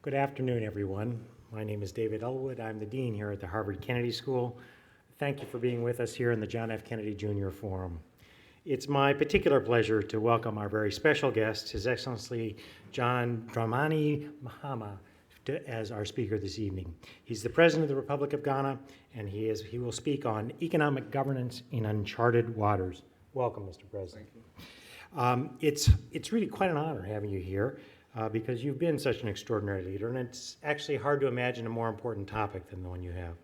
Good afternoon, everyone. My name is David Ellwood. I'm the Dean here at the Harvard Kennedy School. Thank you for being with us here in the John F. Kennedy Jr. Forum. It's my particular pleasure to welcome our very special guest, His Excellency John Dramani Mahama, as our speaker this evening. He's the President of the Republic of Ghana, and he will speak on economic governance in uncharted waters. Welcome, Mr. President. Thank you. It's really quite an honor having you here because you've been such an extraordinary leader, and it's actually hard to imagine a more important topic than the one you have.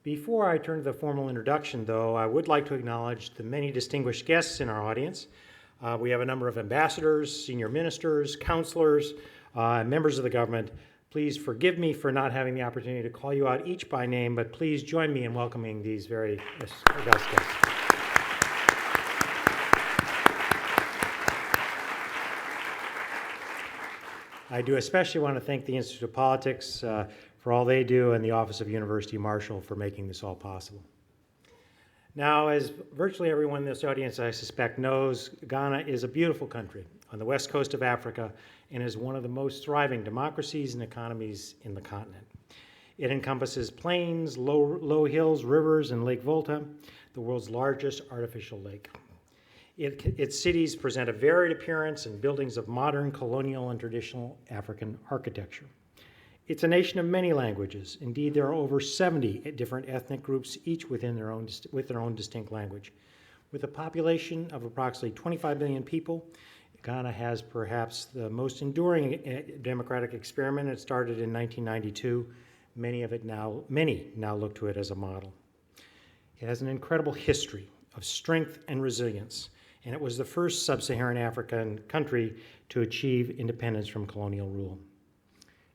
Before I turn to the formal introduction, though, I would like to acknowledge the many distinguished guests in our audience. We have a number of ambassadors, senior ministers, counselors, members of the government. Please forgive me for not having the opportunity to call you out each by name, but please join me in welcoming these very august guests. I do especially want to thank the Institute of Politics for all they do and the Office of University Marshal for making this all possible. Now, as virtually everyone in this audience, I suspect, knows, Ghana is a beautiful country on the west coast of Africa and is one of the most thriving democracies and economies in the continent. It encompasses plains, low hills, rivers, and Lake Volta, the world's largest artificial lake. Its cities present a varied appearance and buildings of modern, colonial, and traditional African architecture. It's a nation of many languages. Indeed, there are over 70 different ethnic groups, each with their own distinct language. With a population of approximately 25 million people, Ghana has perhaps the most enduring democratic experiment. It started in 1992. Many now look to it as a model. It has an incredible history of strength and resilience, and it was the first sub-Saharan African country to achieve independence from colonial rule.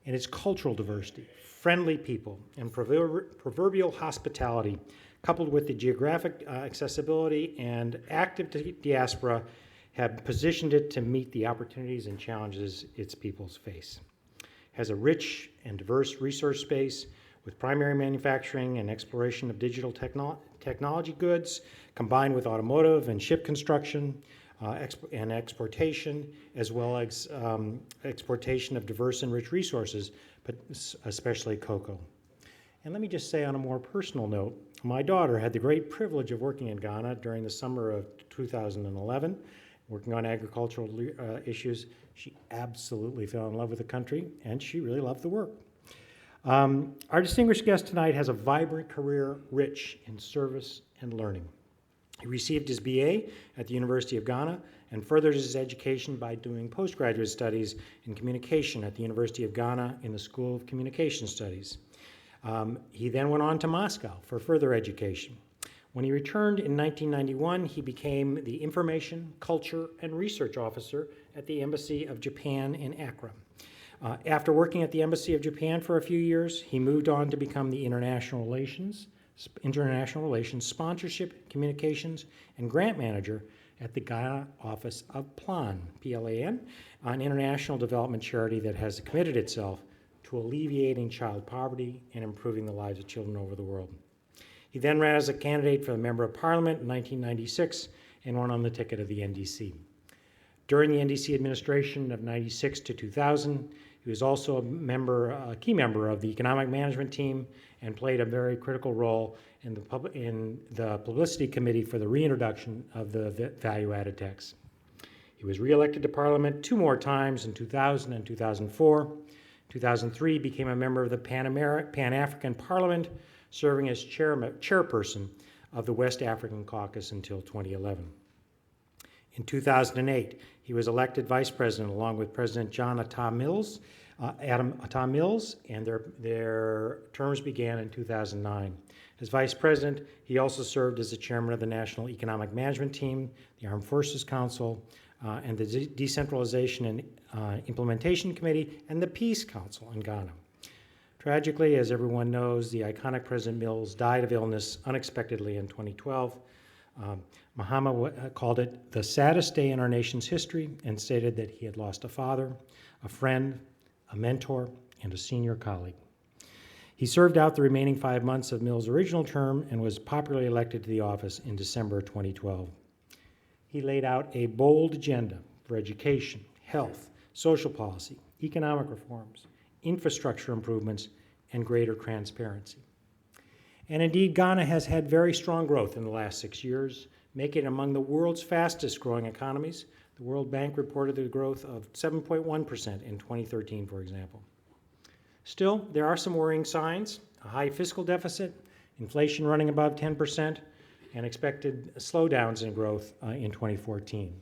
And its cultural diversity, friendly people, and proverbial hospitality, coupled with the geographic accessibility and active diaspora, have positioned it to meet the opportunities and challenges its peoples face. It has a rich and diverse resource space with primary manufacturing and exploration of digital technology goods, combined with automotive and ship construction and exportation, as well as exportation of diverse and rich resources, but especially cocoa. And let me just say on a more personal note, my daughter had the great privilege of working in Ghana during the summer of 2011, working on agricultural issues. She absolutely fell in love with the country, and she really loved the work. Our distinguished guest tonight has a vibrant career rich in service and learning. He received his BA at the University of Ghana and furthered his education by doing postgraduate studies in communication at the University of Ghana in the School of Communication Studies. He then went on to Moscow for further education. When he returned in 1991, he became the Information, Culture, and Research Officer at the Embassy of Japan in Accra. After working at the Embassy of Japan for a few years, he moved on to become the International Relations, Sponsorship, Communications, and Grant Manager at the Ghana office of PLAN, P-L-A-N, an international development charity that has committed itself to alleviating child poverty and improving the lives of children over the world. He then ran as a candidate for the Member of Parliament in 1996 and won on the ticket of the NDC. During the NDC administration of 96 to 2000, he was also a key member of the economic management team and played a very critical role in the publicity committee for the reintroduction of the value-added tax. He was reelected to Parliament 2 more times in 2000 and 2004. 2003, became a member of the Pan-African Parliament, serving as chairperson of the West African Caucus until 2011. In 2008, he was elected vice president along with President Adam Atta Mills, and their terms began in 2009. As vice president, he also served as the chairman of the National Economic Management Team, the Armed Forces Council, and the Decentralization and Implementation Committee, and the Peace Council in Ghana. Tragically, as everyone knows, the iconic President Mills died of illness unexpectedly in 2012. Mahama called it the saddest day in our nation's history and stated that he had lost a father, a friend, a mentor, and a senior colleague. He served out the remaining 5 months of Mills' original term and was popularly elected to the office in December 2012. He laid out a bold agenda for education, health, social policy, economic reforms, infrastructure improvements, and greater transparency. And indeed, Ghana has had very strong growth in the last 6 years, making it among the world's fastest growing economies. The World Bank reported the growth of 7.1% in 2013, for example. Still, there are some worrying signs: a high fiscal deficit, inflation running above 10%, and expected slowdowns in growth in 2014.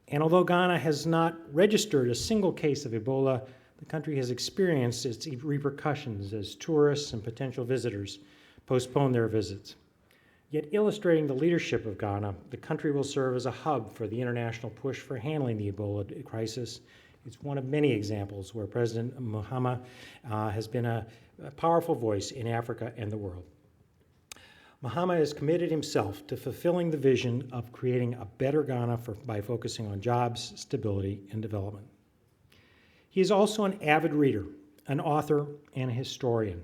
And although Ghana has not registered a single case of Ebola, the country has experienced its repercussions as tourists and potential visitors postpone their visits. Yet, illustrating the leadership of Ghana, the country will serve as a hub for the international push for handling the Ebola crisis. It's one of many examples where President Mahama has been a powerful voice in Africa and the world. Mahama has committed himself to fulfilling the vision of creating a better Ghana by focusing on jobs, stability, and development. He is also an avid reader, an author, and a historian.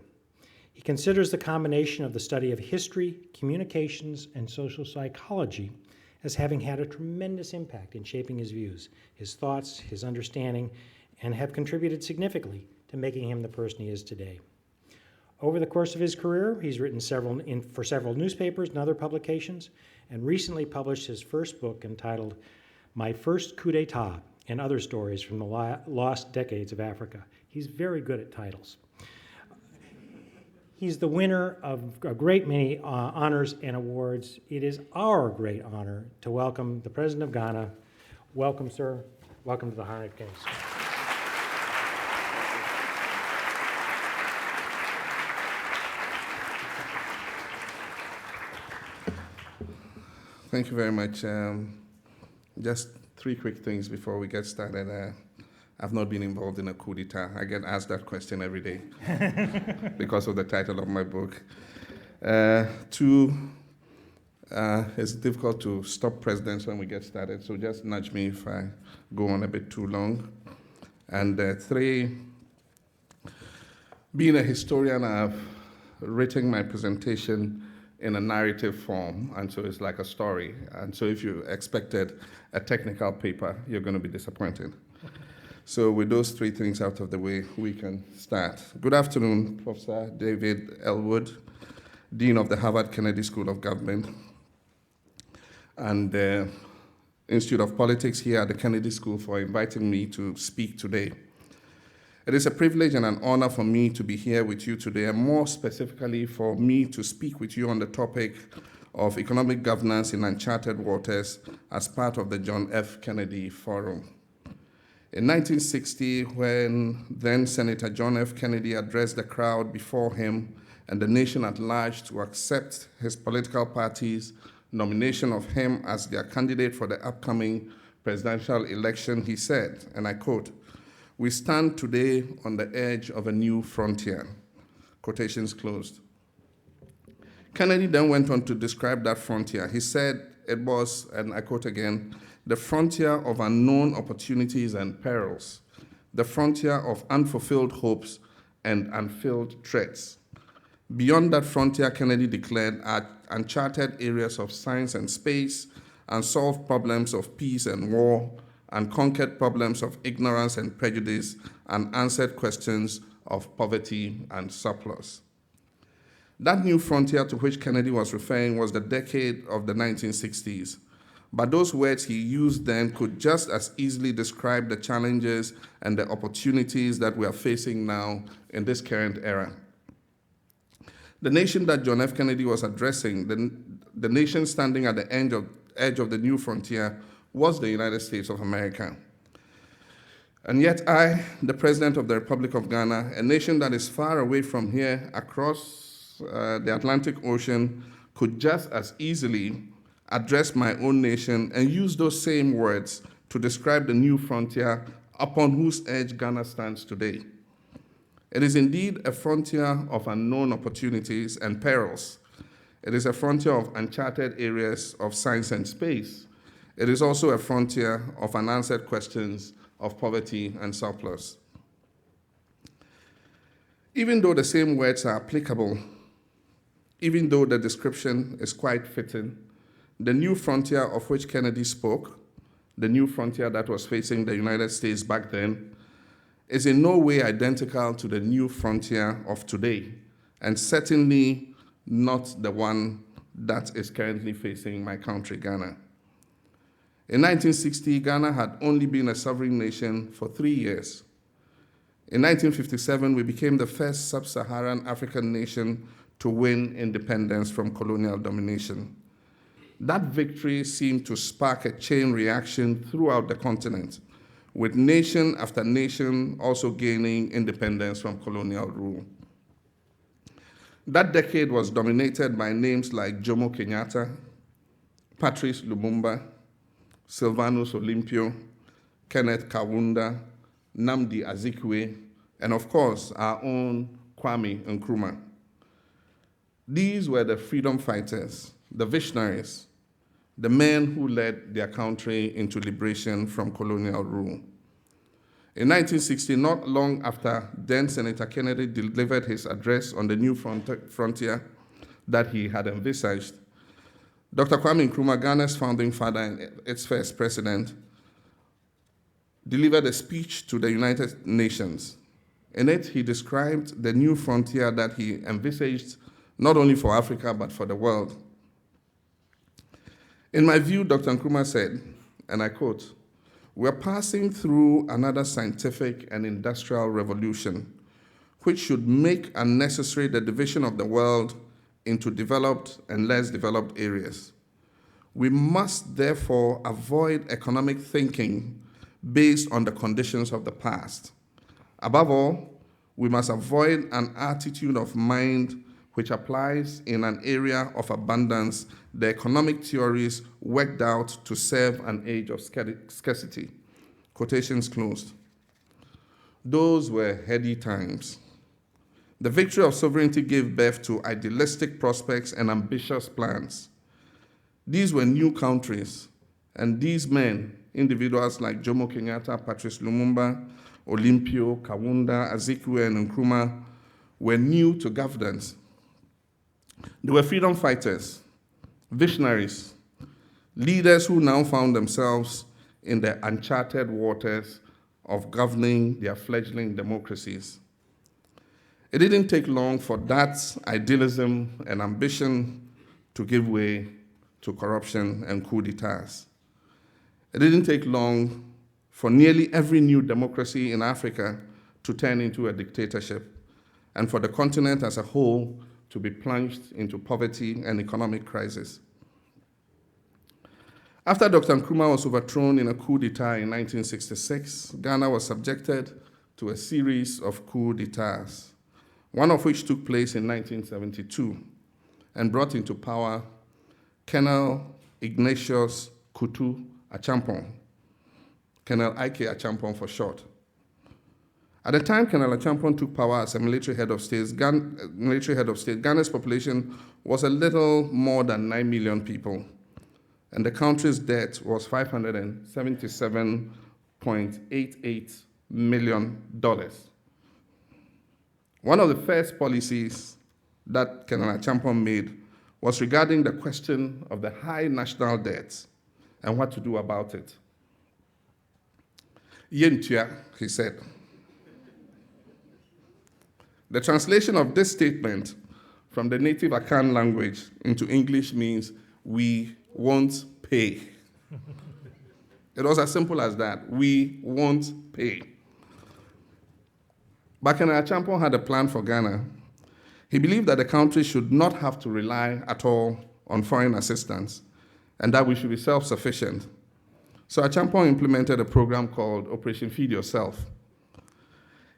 He considers the combination of the study of history, communications, and social psychology as having had a tremendous impact in shaping his views, his thoughts, his understanding, and have contributed significantly to making him the person he is today. Over the course of his career, he's written for several newspapers and other publications, and recently published his first book entitled My First Coup d'etat and Other Stories from the Lost Decades of Africa. He's very good at titles. He's the winner of a great many honors and awards. It is our great honor to welcome the President of Ghana. Welcome, sir. Welcome to the Harnett Kings. Thank you very much. Just three quick things before we get started. I've not been involved in a coup d'etat. I get asked that question every day because of the title of my book. Two, it's difficult to stop presidents when we get started, so just nudge me if I go on a bit too long. And three, being a historian, I've written my presentation in a narrative form, and so it's like a story. And so if you expected a technical paper, you're going to be disappointed. So with those three things out of the way, we can start. Good afternoon, Professor David Ellwood, Dean of the Harvard Kennedy School of Government and the Institute of Politics here at the Kennedy School, for inviting me to speak today. It is a privilege and an honor for me to be here with you today, and more specifically for me to speak with you on the topic of economic governance in uncharted waters as part of the John F. Kennedy Forum. In 1960, when then Senator John F. Kennedy addressed the crowd before him and the nation at large to accept his political party's nomination of him as their candidate for the upcoming presidential election, he said, and I quote, "We stand today on the edge of a new frontier," quotations closed. Kennedy then went on to describe that frontier. He said it was, and I quote again, "the frontier of unknown opportunities and perils, the frontier of unfulfilled hopes and unfilled threats. Beyond that frontier," Kennedy declared, "are uncharted areas of science and space, unsolved problems of peace and war, unconquered problems of ignorance and prejudice, and unanswered questions of poverty and surplus." That new frontier to which Kennedy was referring was the decade of the 1960s. But those words he used then could just as easily describe the challenges and the opportunities that we are facing now in this current era. The nation that John F. Kennedy was addressing, the nation standing at the edge of the new frontier, was the United States of America. And yet I, the President of the Republic of Ghana, a nation that is far away from here across the Atlantic Ocean, could just as easily address my own nation and use those same words to describe the new frontier upon whose edge Ghana stands today. It is indeed a frontier of unknown opportunities and perils. It is a frontier of uncharted areas of science and space. It is also a frontier of unanswered questions of poverty and surplus. Even though the same words are applicable, even though the description is quite fitting, the new frontier of which Kennedy spoke, the new frontier that was facing the United States back then, is in no way identical to the new frontier of today, and certainly not the one that is currently facing my country, Ghana. In 1960, Ghana had only been a sovereign nation for 3 years. In 1957, we became the first sub-Saharan African nation to win independence from colonial domination. That victory seemed to spark a chain reaction throughout the continent, with nation after nation also gaining independence from colonial rule. That decade was dominated by names like Jomo Kenyatta, Patrice Lumumba, Sylvanus Olympio, Kenneth Kaunda, Nnamdi Azikiwe, and of course, our own Kwame Nkrumah. These were the freedom fighters, the visionaries, the men who led their country into liberation from colonial rule. In 1960, not long after then Senator Kennedy delivered his address on the new frontier that he had envisaged, Dr. Kwame Nkrumah, Ghana's founding father and its first president, delivered a speech to the United Nations. In it, he described the new frontier that he envisaged not only for Africa, but for the world. In my view, Dr. Nkrumah said, and I quote, "We're passing through another scientific and industrial revolution, which should make unnecessary the division of the world into developed and less developed areas. We must therefore avoid economic thinking based on the conditions of the past. Above all, we must avoid an attitude of mind which applies in an area of abundance the economic theories worked out to serve an age of scarcity." Quotations closed. Those were heady times. The victory of sovereignty gave birth to idealistic prospects and ambitious plans. These were new countries, and these men, individuals like Jomo Kenyatta, Patrice Lumumba, Olympio, Kaunda, Azikiwe, and Nkrumah, were new to governance. They were freedom fighters, visionaries, leaders who now found themselves in the uncharted waters of governing their fledgling democracies. It didn't take long for that idealism and ambition to give way to corruption and coup d'etats. It didn't take long for nearly every new democracy in Africa to turn into a dictatorship, and for the continent as a whole to be plunged into poverty and economic crisis. After Dr. Nkrumah was overthrown in a coup d'etat in 1966, Ghana was subjected to a series of coup d'etats, one of which took place in 1972 and brought into power Colonel Ignatius Kutu Achampong, Colonel Ike Achampong for short. At the time Colonel Achampong took power as a military head of state, Ghana's population was a little more than 9 million people, and the country's debt was $577.88 million. One of the first policies that Colonel Achampong made was regarding the question of the high national debt and what to do about it. Yentua, he said. The translation of this statement from the native Akan language into English means, "We won't pay." It was as simple as that. We won't pay. But Colonel Achampong had a plan for Ghana. He believed that the country should not have to rely at all on foreign assistance and that we should be self-sufficient. So Achampong implemented a program called Operation Feed Yourself.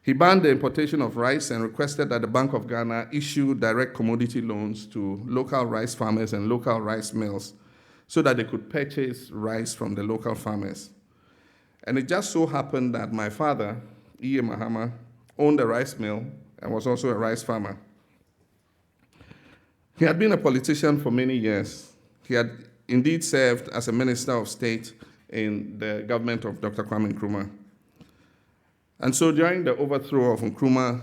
He banned the importation of rice and requested that the Bank of Ghana issue direct commodity loans to local rice farmers and local rice mills so that they could purchase rice from the local farmers. And it just so happened that my father, E.A. Mahama, owned a rice mill and was also a rice farmer. He had been a politician for many years. He had indeed served as a minister of state in the government of Dr. Kwame Nkrumah. And so during the overthrow of Nkrumah,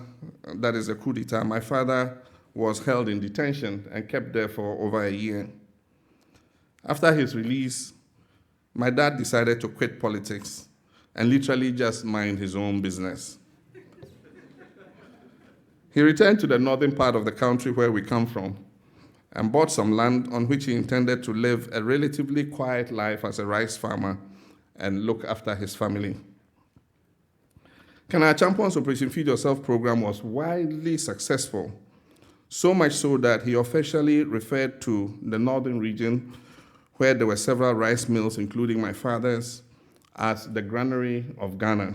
that is the coup d'etat, my father was held in detention and kept there for over a year. After his release, my dad decided to quit politics and literally just mind his own business. He returned to the northern part of the country where we come from and bought some land on which he intended to live a relatively quiet life as a rice farmer and look after his family. Colonel Acheampong's Operation Feed Yourself program was widely successful, so much so that he officially referred to the northern region, where there were several rice mills, including my father's, as the granary of Ghana.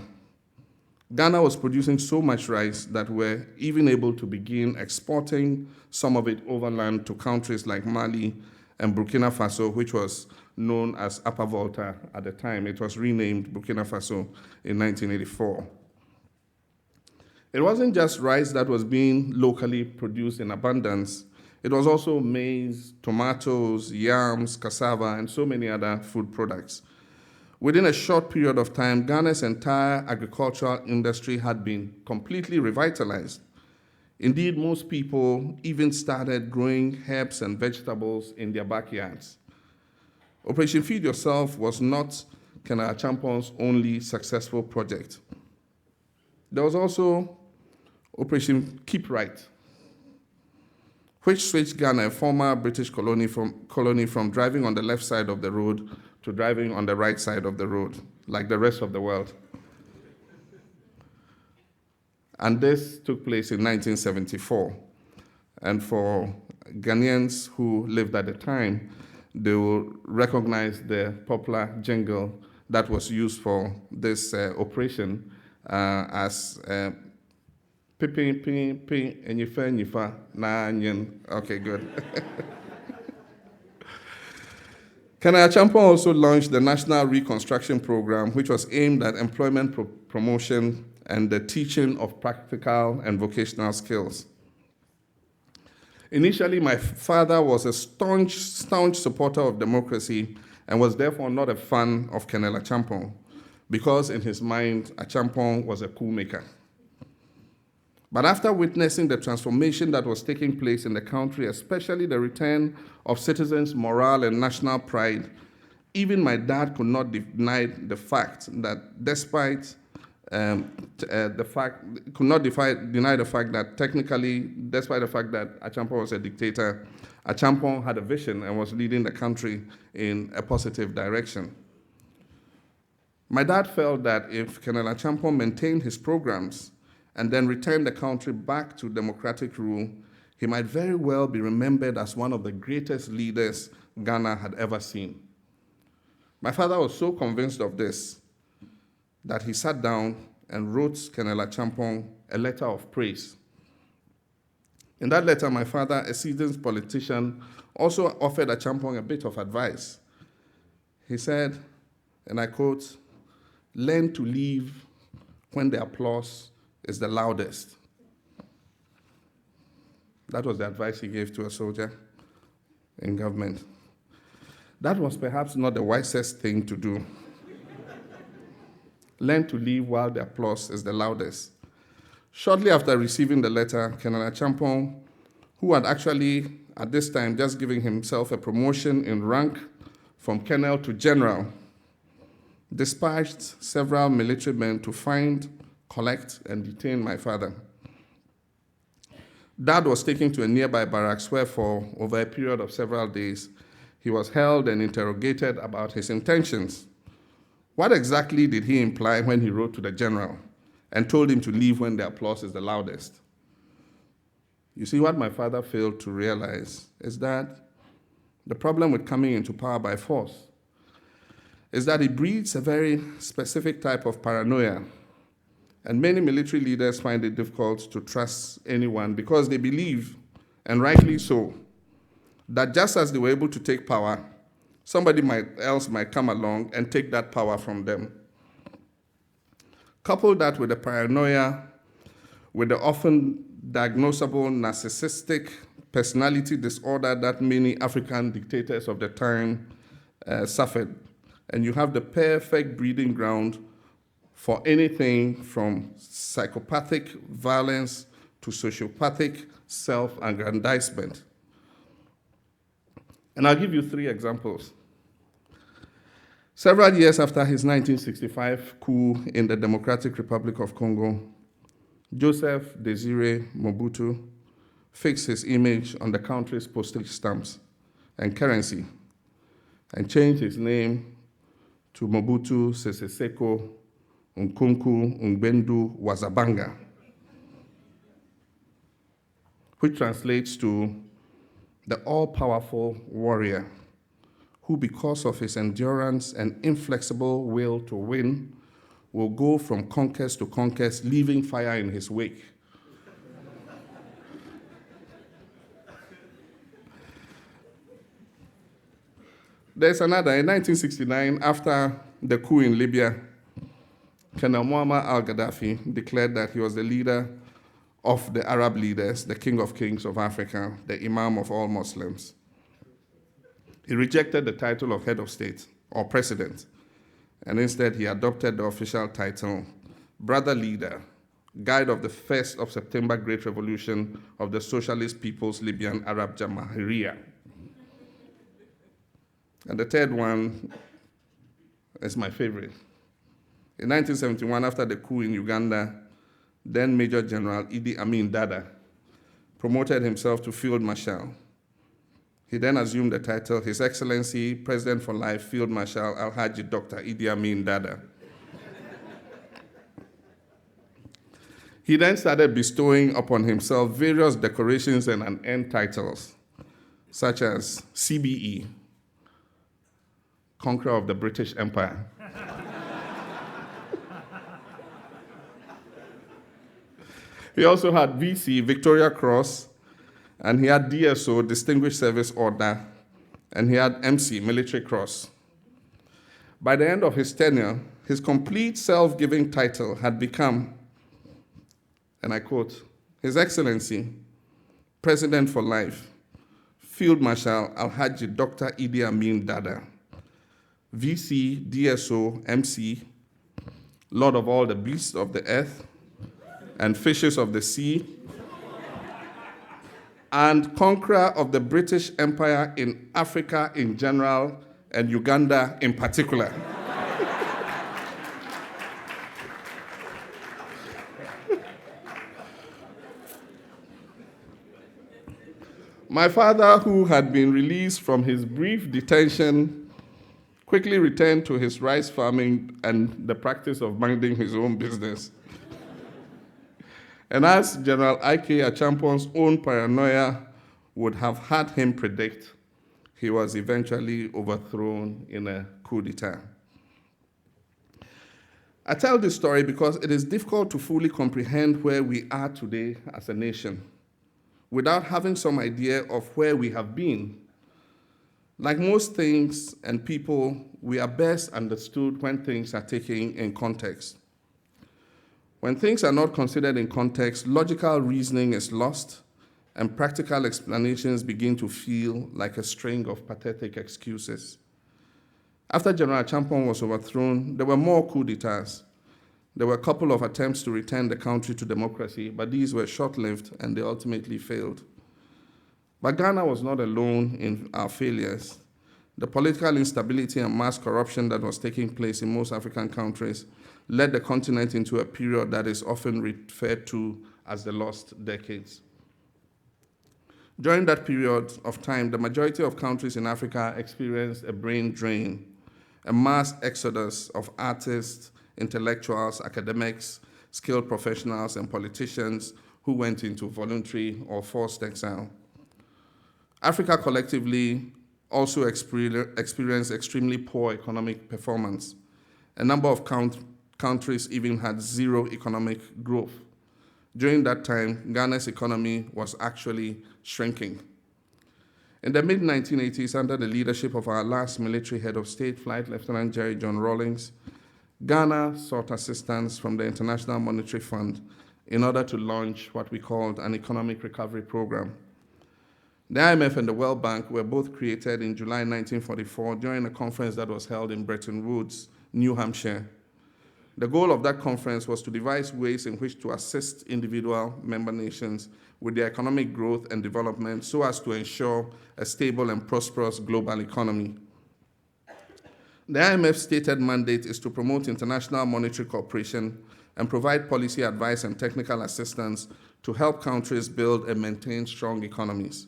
Ghana was producing so much rice that we're even able to begin exporting some of it overland to countries like Mali and Burkina Faso, which was known as Upper Volta at the time. It was renamed Burkina Faso in 1984. It wasn't just rice that was being locally produced in abundance. It was also maize, tomatoes, yams, cassava, and so many other food products. Within a short period of time, Ghana's entire agricultural industry had been completely revitalized. Indeed, most people even started growing herbs and vegetables in their backyards. Operation Feed Yourself was not Colonel Acheampong's only successful project. There was also Operation Keep Right, which switched Ghana, a former British colony, from driving on the left side of the road to driving on the right side of the road, like the rest of the world. And this took place in 1974. And for Ghanaians who lived at the time, they will recognize the popular jingle that was used for this operation as Pipi, pi, pi, enyifa, na, nyen. Okay, good. Colonel Acheampong also launched the National Reconstruction Program, which was aimed at employment promotion and the teaching of practical and vocational skills. Initially, my father was a staunch supporter of democracy and was therefore not a fan of Colonel Acheampong, because in his mind, Acheampong was a coup maker. But after witnessing the transformation that was taking place in the country, especially the return of citizens' morale and national pride, even my dad could not deny the fact that technically, despite the fact that Acheampong was a dictator, Acheampong had a vision and was leading the country in a positive direction. My dad felt that if Colonel Acheampong maintained his programs and then returned the country back to democratic rule, he might very well be remembered as one of the greatest leaders Ghana had ever seen. My father was so convinced of this that he sat down and wrote Colonel Acheampong a letter of praise. In that letter, my father, a seasoned politician, also offered Acheampong a bit of advice. He said, and I quote, "Learn to leave when the applause is the loudest." That was the advice he gave to a soldier in government. That was perhaps not the wisest thing to do. Learn to leave while the applause is the loudest. Shortly after receiving the letter, Colonel Acheampong, who had actually, at this time, just given himself a promotion in rank from colonel to general, dispatched several military men to find, collect, and detain my father. Dad was taken to a nearby barracks where for over a period of several days, he was held and interrogated about his intentions. What exactly did he imply when he wrote to the general and told him to leave when the applause is the loudest? You see, what my father failed to realize is that the problem with coming into power by force is that it breeds a very specific type of paranoia. And many military leaders find it difficult to trust anyone because they believe, and rightly so, that just as they were able to take power, somebody else might come along and take that power from them. Couple that with the paranoia, with the often diagnosable narcissistic personality disorder that many African dictators of the time suffered, and you have the perfect breeding ground for anything from psychopathic violence to sociopathic self-aggrandizement. And I'll give you 3 examples. Several years after his 1965 coup in the Democratic Republic of Congo, Joseph Desire Mobutu fixed his image on the country's postage stamps and currency and changed his name to Mobutu Sese Seko Nkunku Ngbendu Wazabanga, which translates to the all-powerful warrior who, because of his endurance and inflexible will to win, will go from conquest to conquest, leaving fire in his wake. There's another. In 1969, after the coup in Libya, Colonel Muammar al-Gaddafi declared that he was the leader of the Arab leaders, the king of kings of Africa, the imam of all Muslims. He rejected the title of head of state or president, and instead he adopted the official title, brother leader, guide of the 1st of September Great Revolution of the Socialist People's Libyan Arab Jamahiriya. And the third one is my favorite. In 1971, after the coup in Uganda, then Major General Idi Amin Dada promoted himself to Field Marshal. He then assumed the title, His Excellency, President for Life, Field Marshal Alhaji Dr. Idi Amin Dada. He then started bestowing upon himself various decorations and end titles, such as CBE, Conqueror of the British Empire. He also had VC, Victoria Cross, and he had DSO, Distinguished Service Order, and he had MC, Military Cross. By the end of his tenure, his complete self-giving title had become, and I quote, His Excellency, President for Life, Field Marshal Alhaji Dr. Idi Amin Dada, VC, DSO, MC, Lord of all the beasts of the earth and fishes of the sea, and conqueror of the British Empire in Africa in general and Uganda in particular. My father, who had been released from his brief detention, quickly returned to his rice farming and the practice of minding his own business. And as General Ike Achampon's own paranoia would have had him predict, he was eventually overthrown in a coup d'etat. I tell this story because it is difficult to fully comprehend where we are today as a nation without having some idea of where we have been. Like most things and people, we are best understood when things are taken in context. When things are not considered in context, logical reasoning is lost, and practical explanations begin to feel like a string of pathetic excuses. After General Achampon was overthrown, there were more coups d'etats. There were a couple of attempts to return the country to democracy, but these were short-lived and they ultimately failed. But Ghana was not alone in our failures. The political instability and mass corruption that was taking place in most African countries led the continent into a period that is often referred to as the lost decades. During that period of time, the majority of countries in Africa experienced a brain drain, a mass exodus of artists, intellectuals, academics, skilled professionals, and politicians who went into voluntary or forced exile. Africa collectively also experienced extremely poor economic performance. A number of countries even had zero economic growth. During that time, Ghana's economy was actually shrinking. In the mid-1980s, under the leadership of our last military head of state, Flight Lieutenant Jerry John Rawlings, Ghana sought assistance from the International Monetary Fund in order to launch what we called an economic recovery program. The IMF and the World Bank were both created in July 1944 during a conference that was held in Bretton Woods, New Hampshire. The goal of that conference was to devise ways in which to assist individual member nations with their economic growth and development so as to ensure a stable and prosperous global economy. The IMF's stated mandate is to promote international monetary cooperation and provide policy advice and technical assistance to help countries build and maintain strong economies.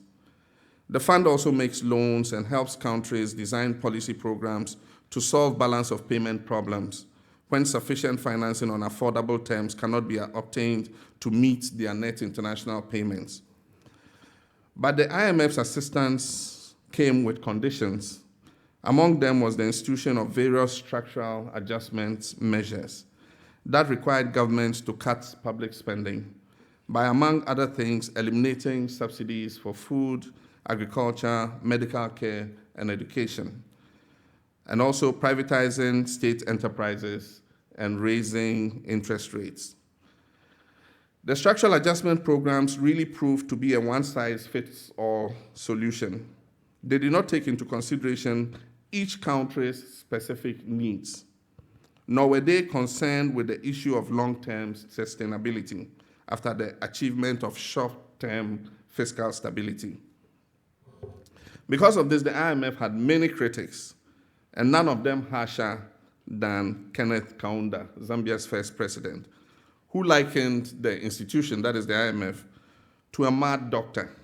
The fund also makes loans and helps countries design policy programs to solve balance of payment problems when sufficient financing on affordable terms cannot be obtained to meet their net international payments. But the IMF's assistance came with conditions. Among them was the institution of various structural adjustment measures that required governments to cut public spending by, among other things, eliminating subsidies for food, agriculture, medical care, and education, and also privatizing state enterprises and raising interest rates. The structural adjustment programs really proved to be a one-size-fits-all solution. They did not take into consideration each country's specific needs, nor were they concerned with the issue of long-term sustainability after the achievement of short-term fiscal stability. Because of this, the IMF had many critics, and none of them harsher than Kenneth Kaunda, Zambia's first president, who likened the institution, that is the IMF, to a mad doctor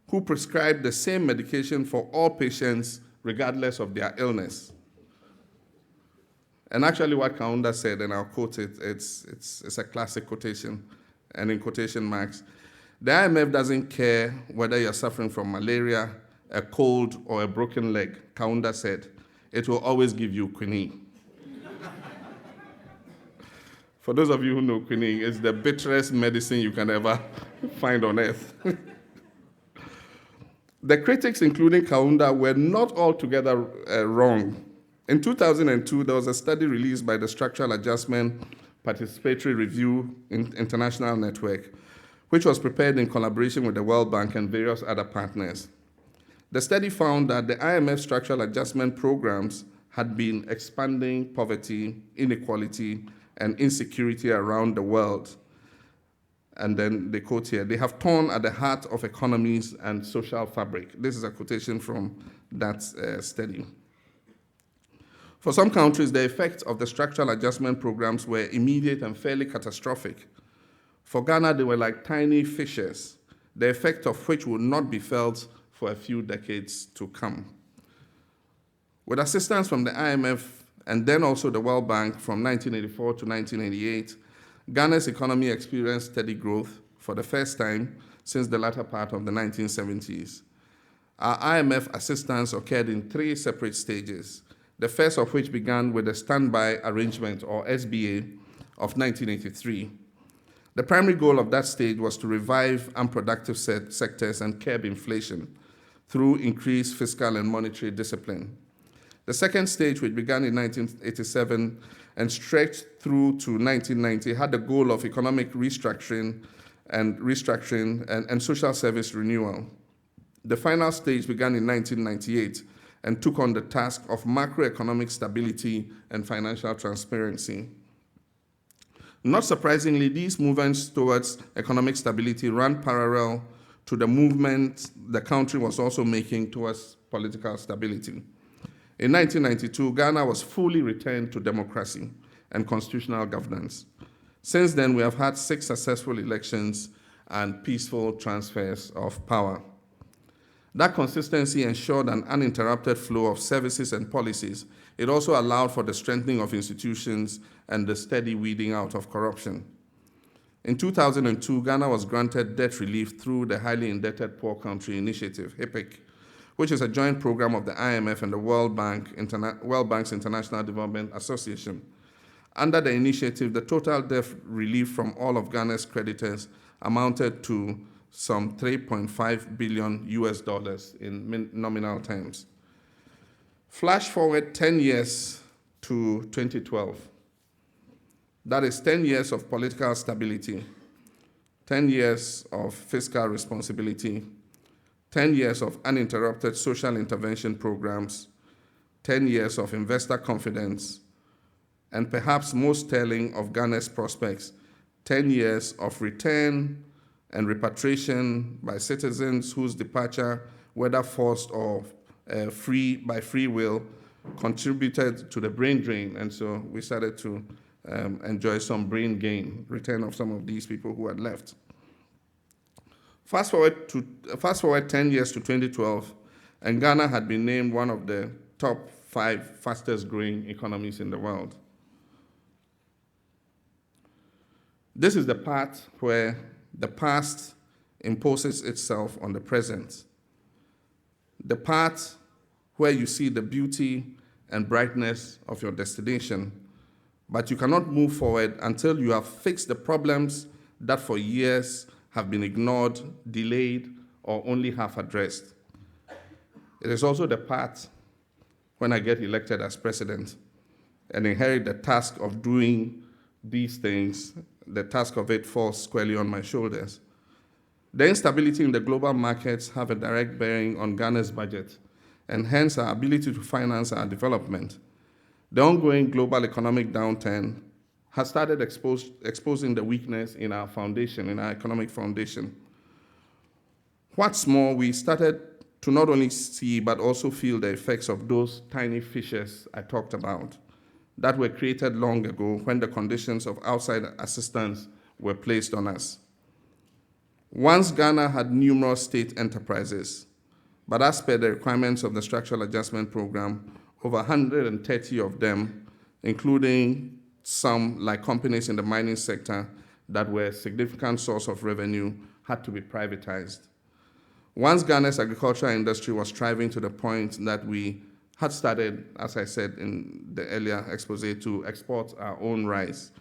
who prescribed the same medication for all patients regardless of their illness. And actually what Kaunda said, and I'll quote it, it's a classic quotation, and in quotation marks, the IMF doesn't care whether you're suffering from malaria, a cold, or a broken leg, Kaunda said. It will always give you quinine. For those of you who know quinine, it's the bitterest medicine you can ever find on earth. The critics, including Kaunda, were not altogether wrong. In 2002, there was a study released by the Structural Adjustment Participatory Review International Network, which was prepared in collaboration with the World Bank and various other partners. The study found that the IMF structural adjustment programs had been expanding poverty, inequality, and insecurity around the world. And then they quote here, they have torn at the heart of economies and social fabric. This is a quotation from that study. For some countries, the effects of the structural adjustment programs were immediate and fairly catastrophic. For Ghana, they were like tiny fissures, the effect of which would not be felt for a few decades to come. With assistance from the IMF and then also the World Bank from 1984 to 1988, Ghana's economy experienced steady growth for the first time since the latter part of the 1970s. Our IMF assistance occurred in 3 separate stages, the first of which began with the Standby Arrangement, or SBA, of 1983. The primary goal of that stage was to revive unproductive sectors and curb inflation through increased fiscal and monetary discipline. The second stage, which began in 1987 and stretched through to 1990, had the goal of economic restructuring and social service renewal. The final stage began in 1998 and took on the task of macroeconomic stability and financial transparency. Not surprisingly, these movements towards economic stability ran parallel to the movement the country was also making towards political stability. In 1992, Ghana was fully returned to democracy and constitutional governance. Since then, we have had 6 successful elections and peaceful transfers of power. That consistency ensured an uninterrupted flow of services and policies. It also allowed for the strengthening of institutions and the steady weeding out of corruption. In 2002, Ghana was granted debt relief through the Highly Indebted Poor Country Initiative, HIPIC, which is a joint program of the IMF and the World Bank's International Development Association. Under the initiative, the total debt relief from all of Ghana's creditors amounted to some $3.5 billion in nominal terms. Flash forward 10 years to 2012. That is 10 years of political stability, 10 years of fiscal responsibility, 10 years of uninterrupted social intervention programs, 10 years of investor confidence, and perhaps most telling of Ghana's prospects, 10 years of return and repatriation by citizens whose departure, whether forced or by free will, contributed to the brain drain, and so we started to enjoy some brain gain, return of some of these people who had left. Fast forward 10 years to 2012, and Ghana had been named one of the top 5 fastest growing economies in the world. This is the part where the past imposes itself on the present. The part where you see the beauty and brightness of your destination, but you cannot move forward until you have fixed the problems that for years have been ignored, delayed, or only half addressed. It is also the part when I get elected as president and inherit the task of doing these things, the task of it falls squarely on my shoulders. The instability in the global markets have a direct bearing on Ghana's budget, and hence our ability to finance our development. The ongoing global economic downturn has started exposing the weakness in our foundation, in our economic foundation. What's more, we started to not only see but also feel the effects of those tiny fissures I talked about that were created long ago when the conditions of outside assistance were placed on us. Once Ghana had numerous state enterprises, but as per the requirements of the Structural Adjustment Program, over 130 of them, including some like companies in the mining sector that were a significant source of revenue, had to be privatized. Once Ghana's agricultural industry was thriving to the point that we had started, as I said in the earlier expose, to export our own rice.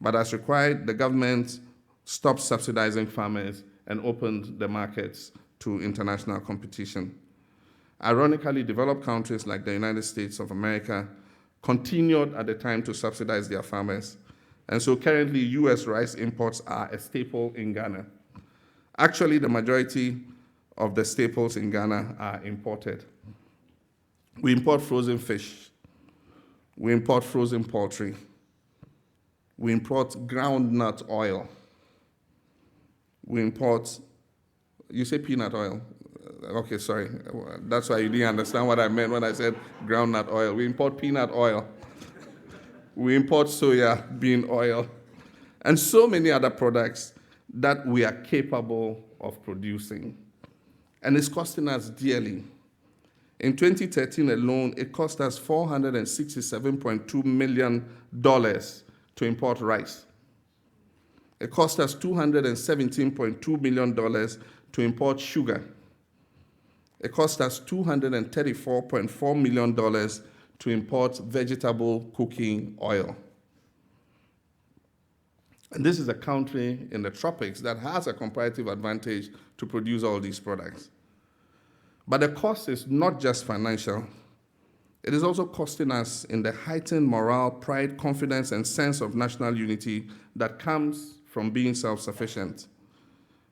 But as required, the government stopped subsidizing farmers and opened the markets to international competition. Ironically, developed countries like the United States of America continued at the time to subsidize their farmers. And so currently, US rice imports are a staple in Ghana. Actually, the majority of the staples in Ghana are imported. We import frozen fish. We import frozen poultry. We import groundnut oil. We import, you say peanut oil? Okay, sorry. That's why you didn't understand what I meant when I said groundnut oil. We import peanut oil. We import soya bean oil. And so many other products that we are capable of producing. And it's costing us dearly. In 2013 alone, it cost us $467.2 million to import rice. It cost us $217.2 million to import sugar. It cost us $234.4 million to import vegetable cooking oil. And this is a country in the tropics that has a comparative advantage to produce all these products. But the cost is not just financial. It is also costing us in the heightened morale, pride, confidence, and sense of national unity that comes from being self-sufficient.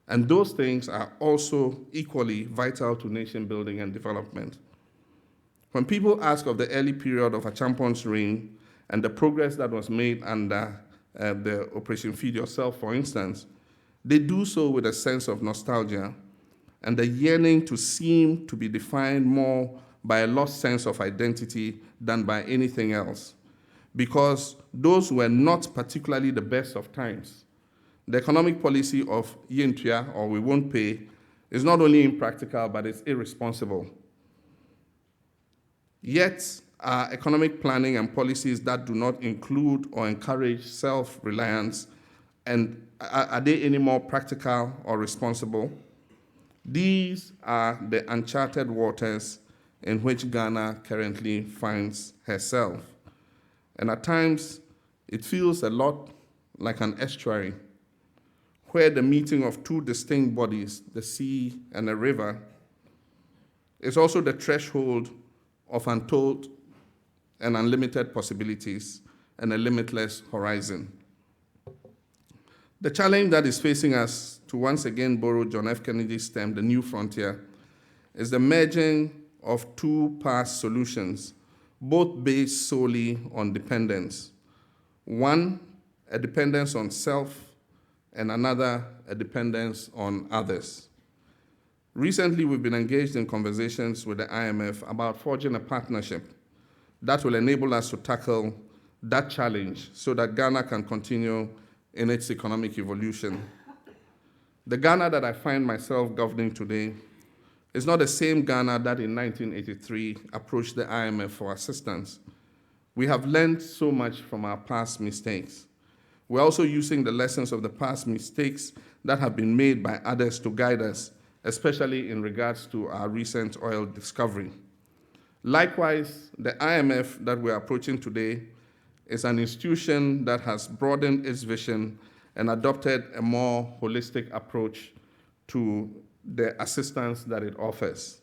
And those things are also equally vital to nation building and development. When people ask of the early period of Achampon's reign and the progress that was made under the Operation Feed Yourself, for instance, they do so with a sense of nostalgia and the yearning to seem to be defined more by a lost sense of identity than by anything else, because those were not particularly the best of times. The economic policy of Yentua, or we won't pay, is not only impractical, but it's irresponsible. Yet, our economic planning and policies that do not include or encourage self-reliance, and are they any more practical or responsible? These are the uncharted waters in which Ghana currently finds herself. And at times, it feels a lot like an estuary, where the meeting of two distinct bodies, the sea and the river, is also the threshold of untold and unlimited possibilities and a limitless horizon. The challenge that is facing us, to once again borrow John F. Kennedy's term, the new frontier, is the merging of two past solutions, both based solely on dependence. One, a dependence on self, and another, a dependence on others. Recently, we've been engaged in conversations with the IMF about forging a partnership that will enable us to tackle that challenge so that Ghana can continue in its economic evolution. The Ghana that I find myself governing today is not the same Ghana that in 1983 approached the IMF for assistance. We have learned so much from our past mistakes. We're also using the lessons of the past mistakes that have been made by others to guide us, especially in regards to our recent oil discovery. Likewise, the IMF that we're approaching today is an institution that has broadened its vision and adopted a more holistic approach to the assistance that it offers.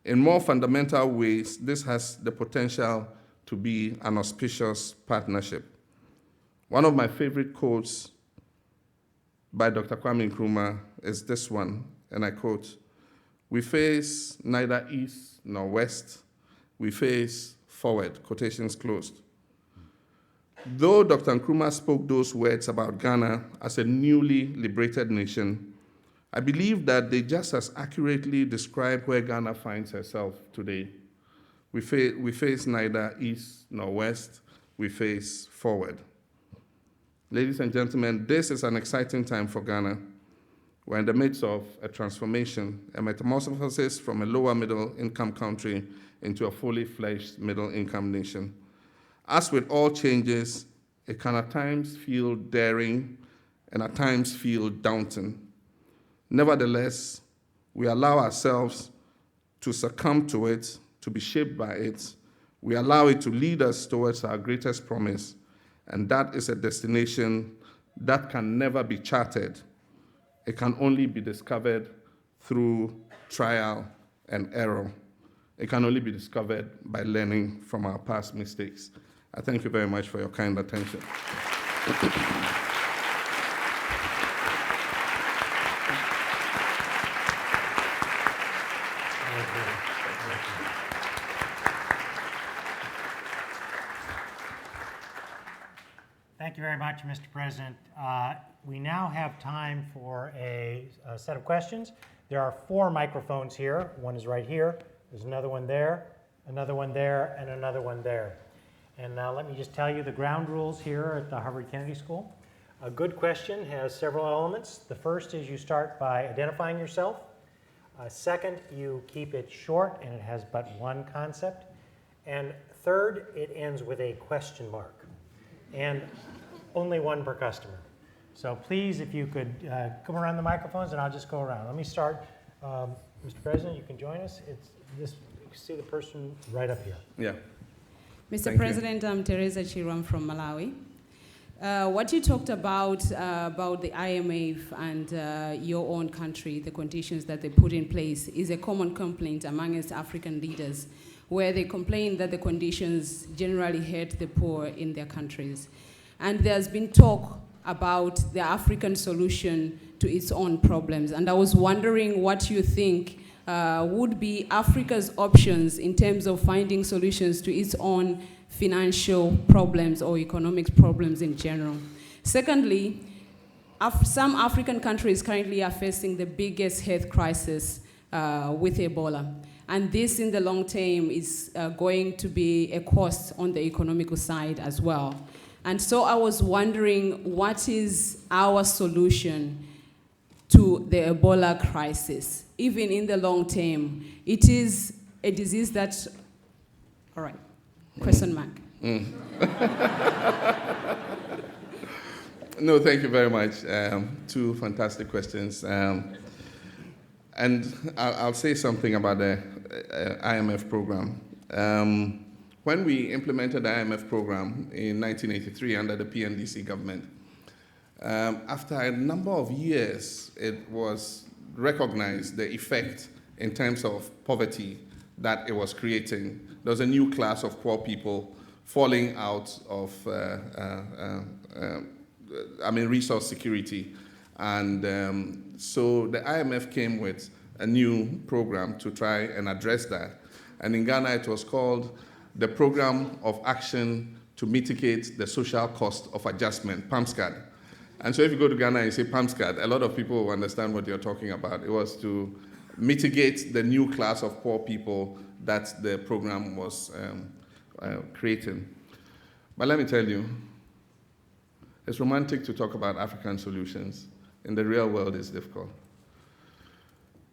In more fundamental ways, this has the potential to be an auspicious partnership. One of my favorite quotes by Dr. Kwame Nkrumah is this one, and I quote, "We face neither east nor west, we face forward," quotations closed. Though Dr. Nkrumah spoke those words about Ghana as a newly liberated nation, I believe that they just as accurately describe where Ghana finds herself today. We face neither east nor west, we face forward. Ladies and gentlemen, this is an exciting time for Ghana. We're in the midst of a transformation, a metamorphosis from a lower middle income country into a fully fledged middle income nation. As with all changes, it can at times feel daring and at times feel daunting. Nevertheless, we allow ourselves to succumb to it, to be shaped by it. We allow it to lead us towards our greatest promise, and that is a destination that can never be charted. It can only be discovered through trial and error. It can only be discovered by learning from our past mistakes. I thank you very much for your kind attention. Thank you very much, Mr. President. We now have time for a set of questions. There are 4 microphones here. One is right here. There's another one there, another one there, and another one there. And let me just tell you the ground rules here at the Harvard Kennedy School. A good question has several elements. The first is you start by identifying yourself. Second, you keep it short and it has but one concept. And third, it ends with a question mark. And only one per customer. So please, if you could come around the microphones and I'll just go around. Let me start. Mr. President, you can join us. It's this, you can see the person right up here. Yeah. Mr. President, I'm Teresa Chiram from Malawi. What you talked about the IMF and your own country, the conditions that they put in place, is a common complaint amongst African leaders, where they complain that the conditions generally hurt the poor in their countries. And there's been talk about the African solution to its own problems. And I was wondering what you think would be Africa's options in terms of finding solutions to its own financial problems or economic problems in general. Secondly, some African countries currently are facing the biggest health crisis with Ebola. And this in the long term is going to be a cost on the economical side as well. And so I was wondering, what is our solution to the Ebola crisis? Even in the long term, it is a disease that, all right, question mark. No, thank you very much. 2 fantastic questions. And I'll say something about the IMF program. When we implemented the IMF program in 1983 under the PNDC government, after a number of years, it was recognized the effect in terms of poverty that it was creating. There was a new class of poor people falling out of resource security. And so the IMF came with a new program to try and address that. And in Ghana, it was called the Program of Action to Mitigate the Social Cost of Adjustment, PAMSCAD. And so if you go to Ghana and you say PAMSCAD, a lot of people will understand what you're talking about. It was to mitigate the new class of poor people that the program was creating. But let me tell you, it's romantic to talk about African solutions. In the real world, it's difficult.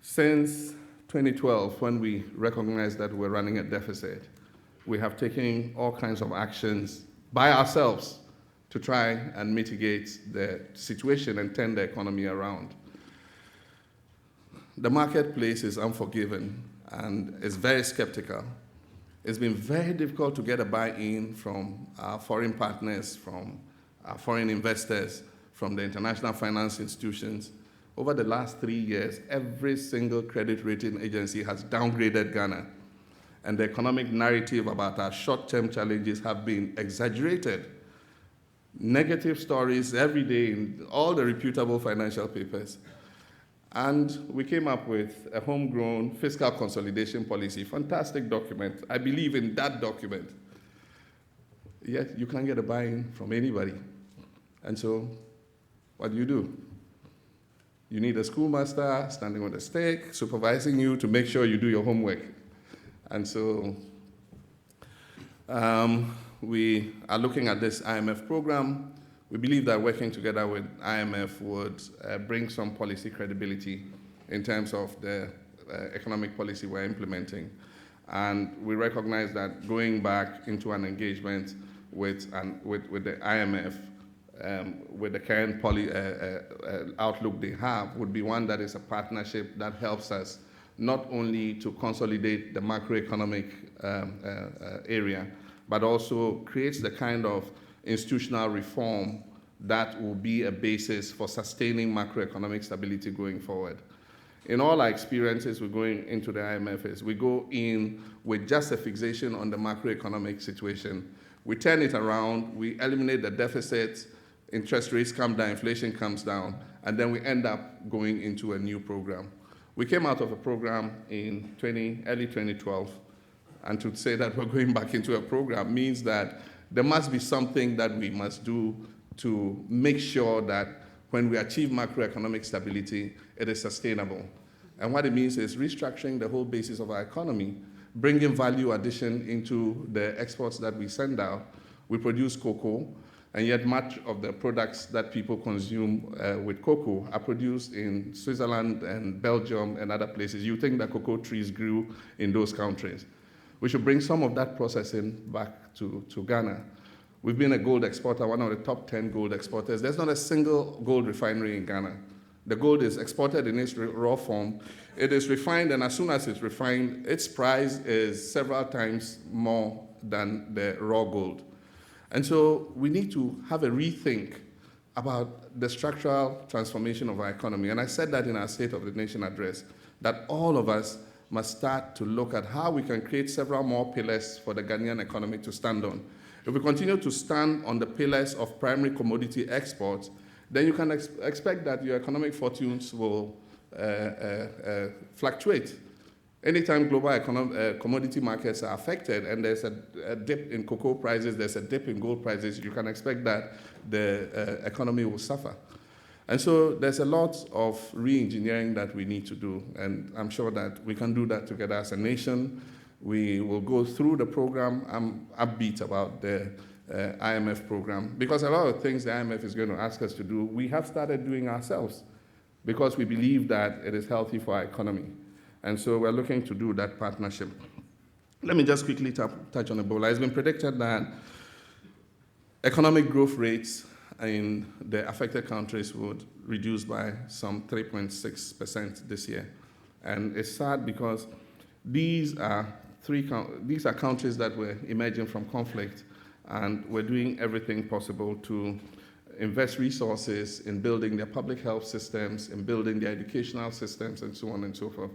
Since 2012, when we recognized that we're running a deficit, we have taken all kinds of actions by ourselves to try and mitigate the situation and turn the economy around. The marketplace is unforgiving and is very skeptical. It's been very difficult to get a buy-in from our foreign partners, from our foreign investors, from the international finance institutions. Over the last 3 years, every single credit rating agency has downgraded Ghana. And the economic narrative about our short-term challenges have been exaggerated. Negative stories every day in all the reputable financial papers. And we came up with a homegrown fiscal consolidation policy, fantastic document. I believe in that document. Yet you can't get a buy-in from anybody. And so what do? You need a schoolmaster standing with a stick, supervising you to make sure you do your homework. And so we are looking at this IMF program. We believe that working together with IMF would bring some policy credibility in terms of the economic policy we're implementing. And we recognize that going back into an engagement with the IMF, with the current outlook they have, would be one that is a partnership that helps us not only to consolidate the macroeconomic area, but also creates the kind of institutional reform that will be a basis for sustaining macroeconomic stability going forward. In all our experiences with going into the IMF is we go in with just a fixation on the macroeconomic situation. We turn it around, we eliminate the deficits, interest rates come down, inflation comes down, and then we end up going into a new program. We came out of a program in early 2012, and to say that we're going back into a program means that there must be something that we must do to make sure that when we achieve macroeconomic stability, it is sustainable. And what it means is restructuring the whole basis of our economy, bringing value addition into the exports that we send out. We produce cocoa, and yet much of the products that people consume with cocoa are produced in Switzerland and Belgium and other places. You think that cocoa trees grew in those countries. We should bring some of that processing back to Ghana. We've been a gold exporter, one of the top 10 gold exporters. There's not a single gold refinery in Ghana. The gold is exported in its raw form. It is refined, and as soon as it's refined, its price is several times more than the raw gold. And so we need to have a rethink about the structural transformation of our economy. And I said that in our State of the Nation address, that all of us must start to look at how we can create several more pillars for the Ghanaian economy to stand on. If we continue to stand on the pillars of primary commodity exports, then you can expect that your economic fortunes will fluctuate. Anytime global commodity markets are affected and there's a dip in cocoa prices, there's a dip in gold prices, you can expect that the economy will suffer. And so there's a lot of re-engineering that we need to do, and I'm sure that we can do that together as a nation. We will go through the program. I'm upbeat about the IMF program, because a lot of things the IMF is going to ask us to do, we have started doing ourselves, because we believe that it is healthy for our economy. And so we're looking to do that partnership. Let me just quickly touch on Ebola. It's been predicted that economic growth rates in the affected countries would reduce by some 3.6% this year. And it's sad because these are countries that were emerging from conflict, and we're doing everything possible to invest resources in building their public health systems, in building their educational systems, and so on and so forth.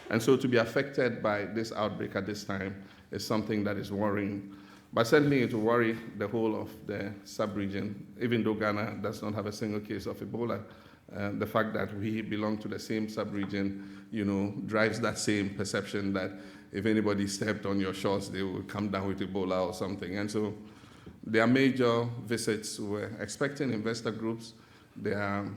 And so to be affected by this outbreak at this time is something that is worrying. But certainly it will worry the whole of the sub-region, even though Ghana does not have a single case of Ebola. The fact that we belong to the same sub-region, drives that same perception that if anybody stepped on your shores, they will come down with Ebola or something. And so there are major visits. We're expecting investor groups. There are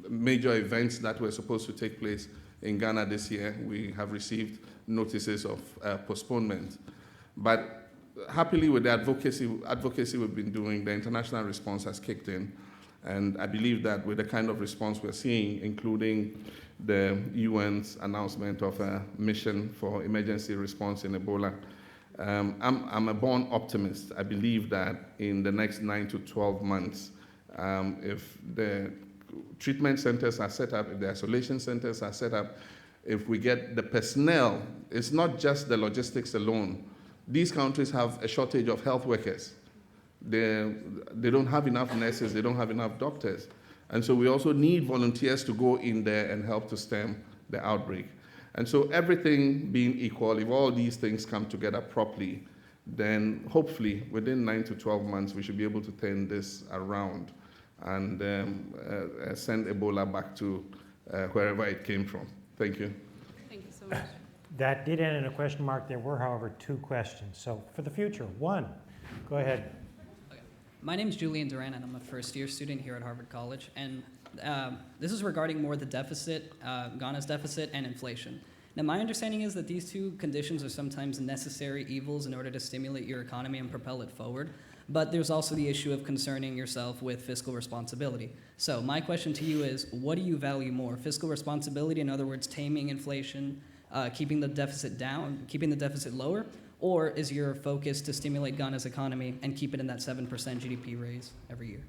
major events that were supposed to take place in Ghana this year. We have received notices of postponement. But happily, with the advocacy we've been doing, the international response has kicked in. And I believe that with the kind of response we're seeing, including the UN's announcement of a mission for emergency response in Ebola, I'm a born optimist. I believe that in the next 9 to 12 months, if the treatment centers are set up, if the isolation centers are set up, if we get the personnel, it's not just the logistics alone. These countries have a shortage of health workers. They don't have enough nurses, they don't have enough doctors. And so we also need volunteers to go in there and help to stem the outbreak. And so everything being equal, if all these things come together properly, then hopefully within 9 to 12 months, we should be able to turn this around and send Ebola back to wherever it came from. Thank you. Thank you so much. That did end in a question mark. There were, however, 2 questions. So for the future, 1, go ahead. My name is Julian Duran, and I'm a first-year student here at Harvard College. And this is regarding more the deficit, Ghana's deficit, and inflation. Now, my understanding is that these 2 conditions are sometimes necessary evils in order to stimulate your economy and propel it forward. But there's also the issue of concerning yourself with fiscal responsibility. So my question to you is, what do you value more? Fiscal responsibility, in other words, taming inflation, keeping the deficit down, keeping the deficit lower? Or is your focus to stimulate Ghana's economy and keep it in that 7% GDP raise every year?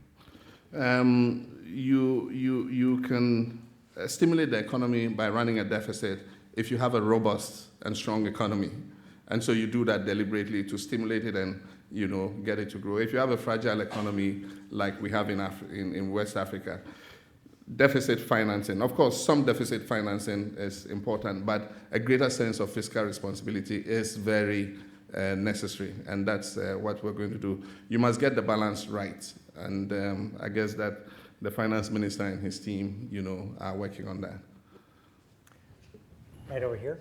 You can stimulate the economy by running a deficit if you have a robust and strong economy. And so you do that deliberately to stimulate it and get it to grow. If you have a fragile economy like we have in West Africa, deficit financing, of course, some deficit financing is important, but a greater sense of fiscal responsibility is very necessary, and that's what we're going to do. You must get the balance right, and I guess that the finance minister and his team, are working on that. Right over here.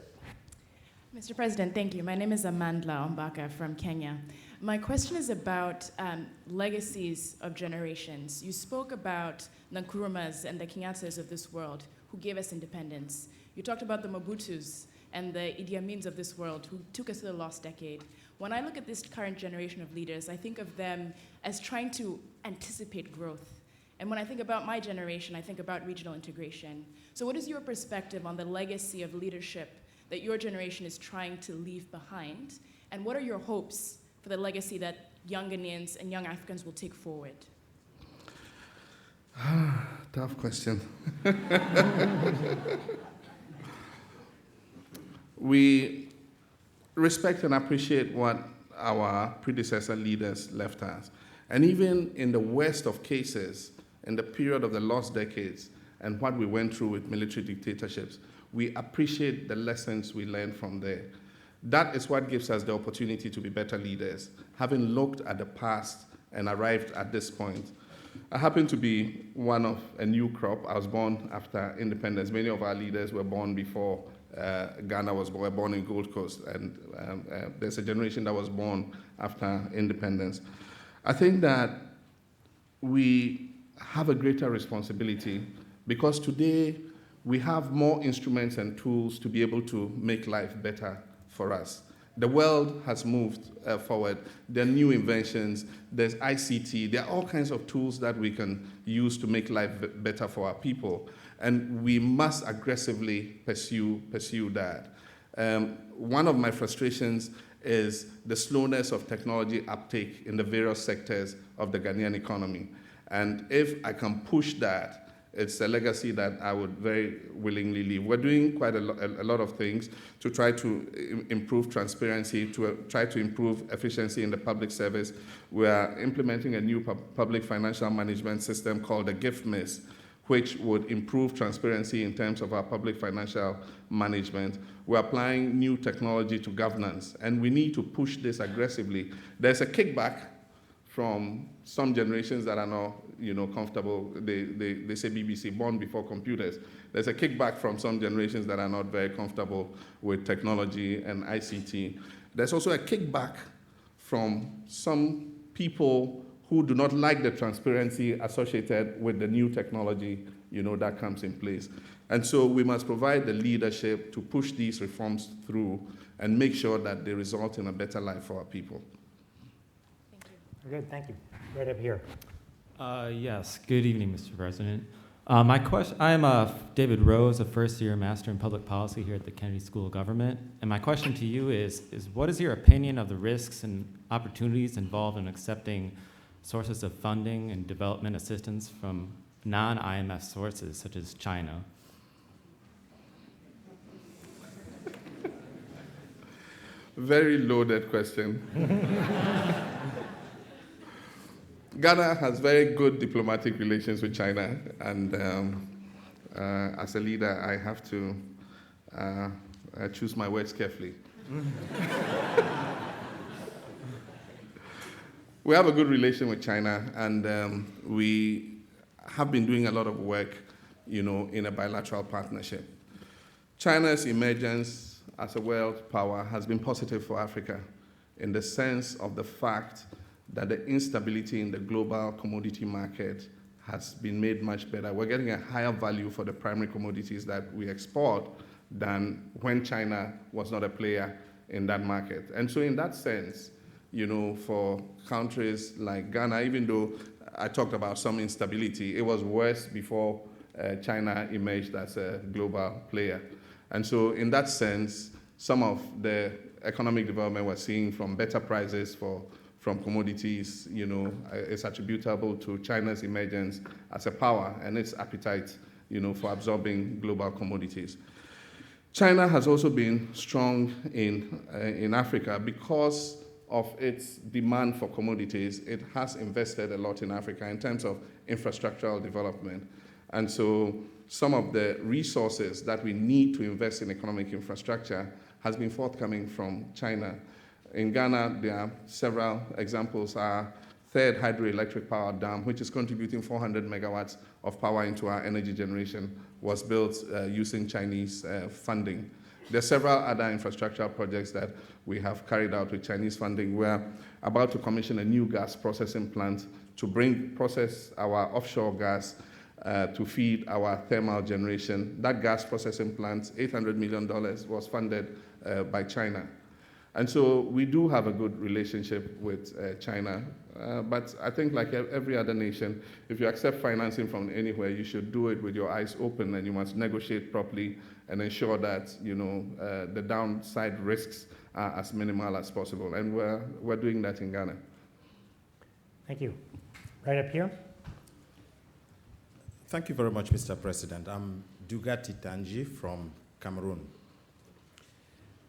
Mr. President, thank you. My name is Amandla Ombaka from Kenya. My question is about legacies of generations. You spoke about the Nkurumas and the Kenyattas of this world who gave us independence. You talked about the Mobutus and the Idi Amins of this world who took us to the lost decade. When I look at this current generation of leaders, I think of them as trying to anticipate growth. And when I think about my generation, I think about regional integration. So what is your perspective on the legacy of leadership that your generation is trying to leave behind? And what are your hopes for the legacy that young Ghanaians and young Africans will take forward? Tough question. We respect and appreciate what our predecessor leaders left us. And even in the worst of cases, in the period of the lost decades and what we went through with military dictatorships, we appreciate the lessons we learned from there. That is what gives us the opportunity to be better leaders, having looked at the past and arrived at this point. I happen to be one of a new crop. I was born after independence. Many of our leaders were born before Ghana was born, were born in Gold Coast, and there's a generation that was born after independence. I think that we have a greater responsibility because today we have more instruments and tools to be able to make life better for us. The world has moved forward. There are new inventions, there's ICT, there are all kinds of tools that we can use to make life better for our people. And we must aggressively pursue that. One of my frustrations is the slowness of technology uptake in the various sectors of the Ghanaian economy. And if I can push that, it's a legacy that I would very willingly leave. We're doing quite a lot of things to try to improve transparency, to try to improve efficiency in the public service. We are implementing a new public financial management system called the Gift Miss, which would improve transparency in terms of our public financial management. We're applying new technology to governance, and we need to push this aggressively. There's a kickback from some generations that are not, comfortable. They say BBC, born before computers. There's a kickback from some generations that are not very comfortable with technology and ICT. There's also a kickback from some people who do not like the transparency associated with the new technology that comes in place. And so we must provide the leadership to push these reforms through and make sure that they result in a better life for our people. Thank you. Very good, thank you. Right up here. Yes, good evening, Mr. President. I'm David Rose, a first-year Master in Public Policy here at the Kennedy School of Government. And my question to you is what is your opinion of the risks and opportunities involved in accepting sources of funding and development assistance from non-IMF sources, such as China? Very loaded question. Ghana has very good diplomatic relations with China, and as a leader, I have to choose my words carefully. We have a good relation with China, and we have been doing a lot of work, in a bilateral partnership. China's emergence as a world power has been positive for Africa in the sense of the fact that the instability in the global commodity market has been made much better. We're getting a higher value for the primary commodities that we export than when China was not a player in that market. And so in that sense, for countries like Ghana, even though I talked about some instability, it was worse before China emerged as a global player. And so in that sense, some of the economic development we're seeing from better prices from commodities, is attributable to China's emergence as a power and its appetite, for absorbing global commodities. China has also been strong in Africa because of its demand for commodities. It has invested a lot in Africa in terms of infrastructural development. And so some of the resources that we need to invest in economic infrastructure has been forthcoming from China. In Ghana, there are several examples. Our third hydroelectric power dam, which is contributing 400 megawatts of power into our energy generation, was built using Chinese funding. There are several other infrastructural projects that we have carried out with Chinese funding. We're about to commission a new gas processing plant to process our offshore gas to feed our thermal generation. That gas processing plant, $800 million, was funded by China. And so we do have a good relationship with China. But I think like every other nation, if you accept financing from anywhere, you should do it with your eyes open, and you must negotiate properly and ensure that the downside risks are as minimal as possible. And we're doing that in Ghana. Thank you. Right up here. Thank you very much, Mr. President. I'm Dugati Tanji from Cameroon.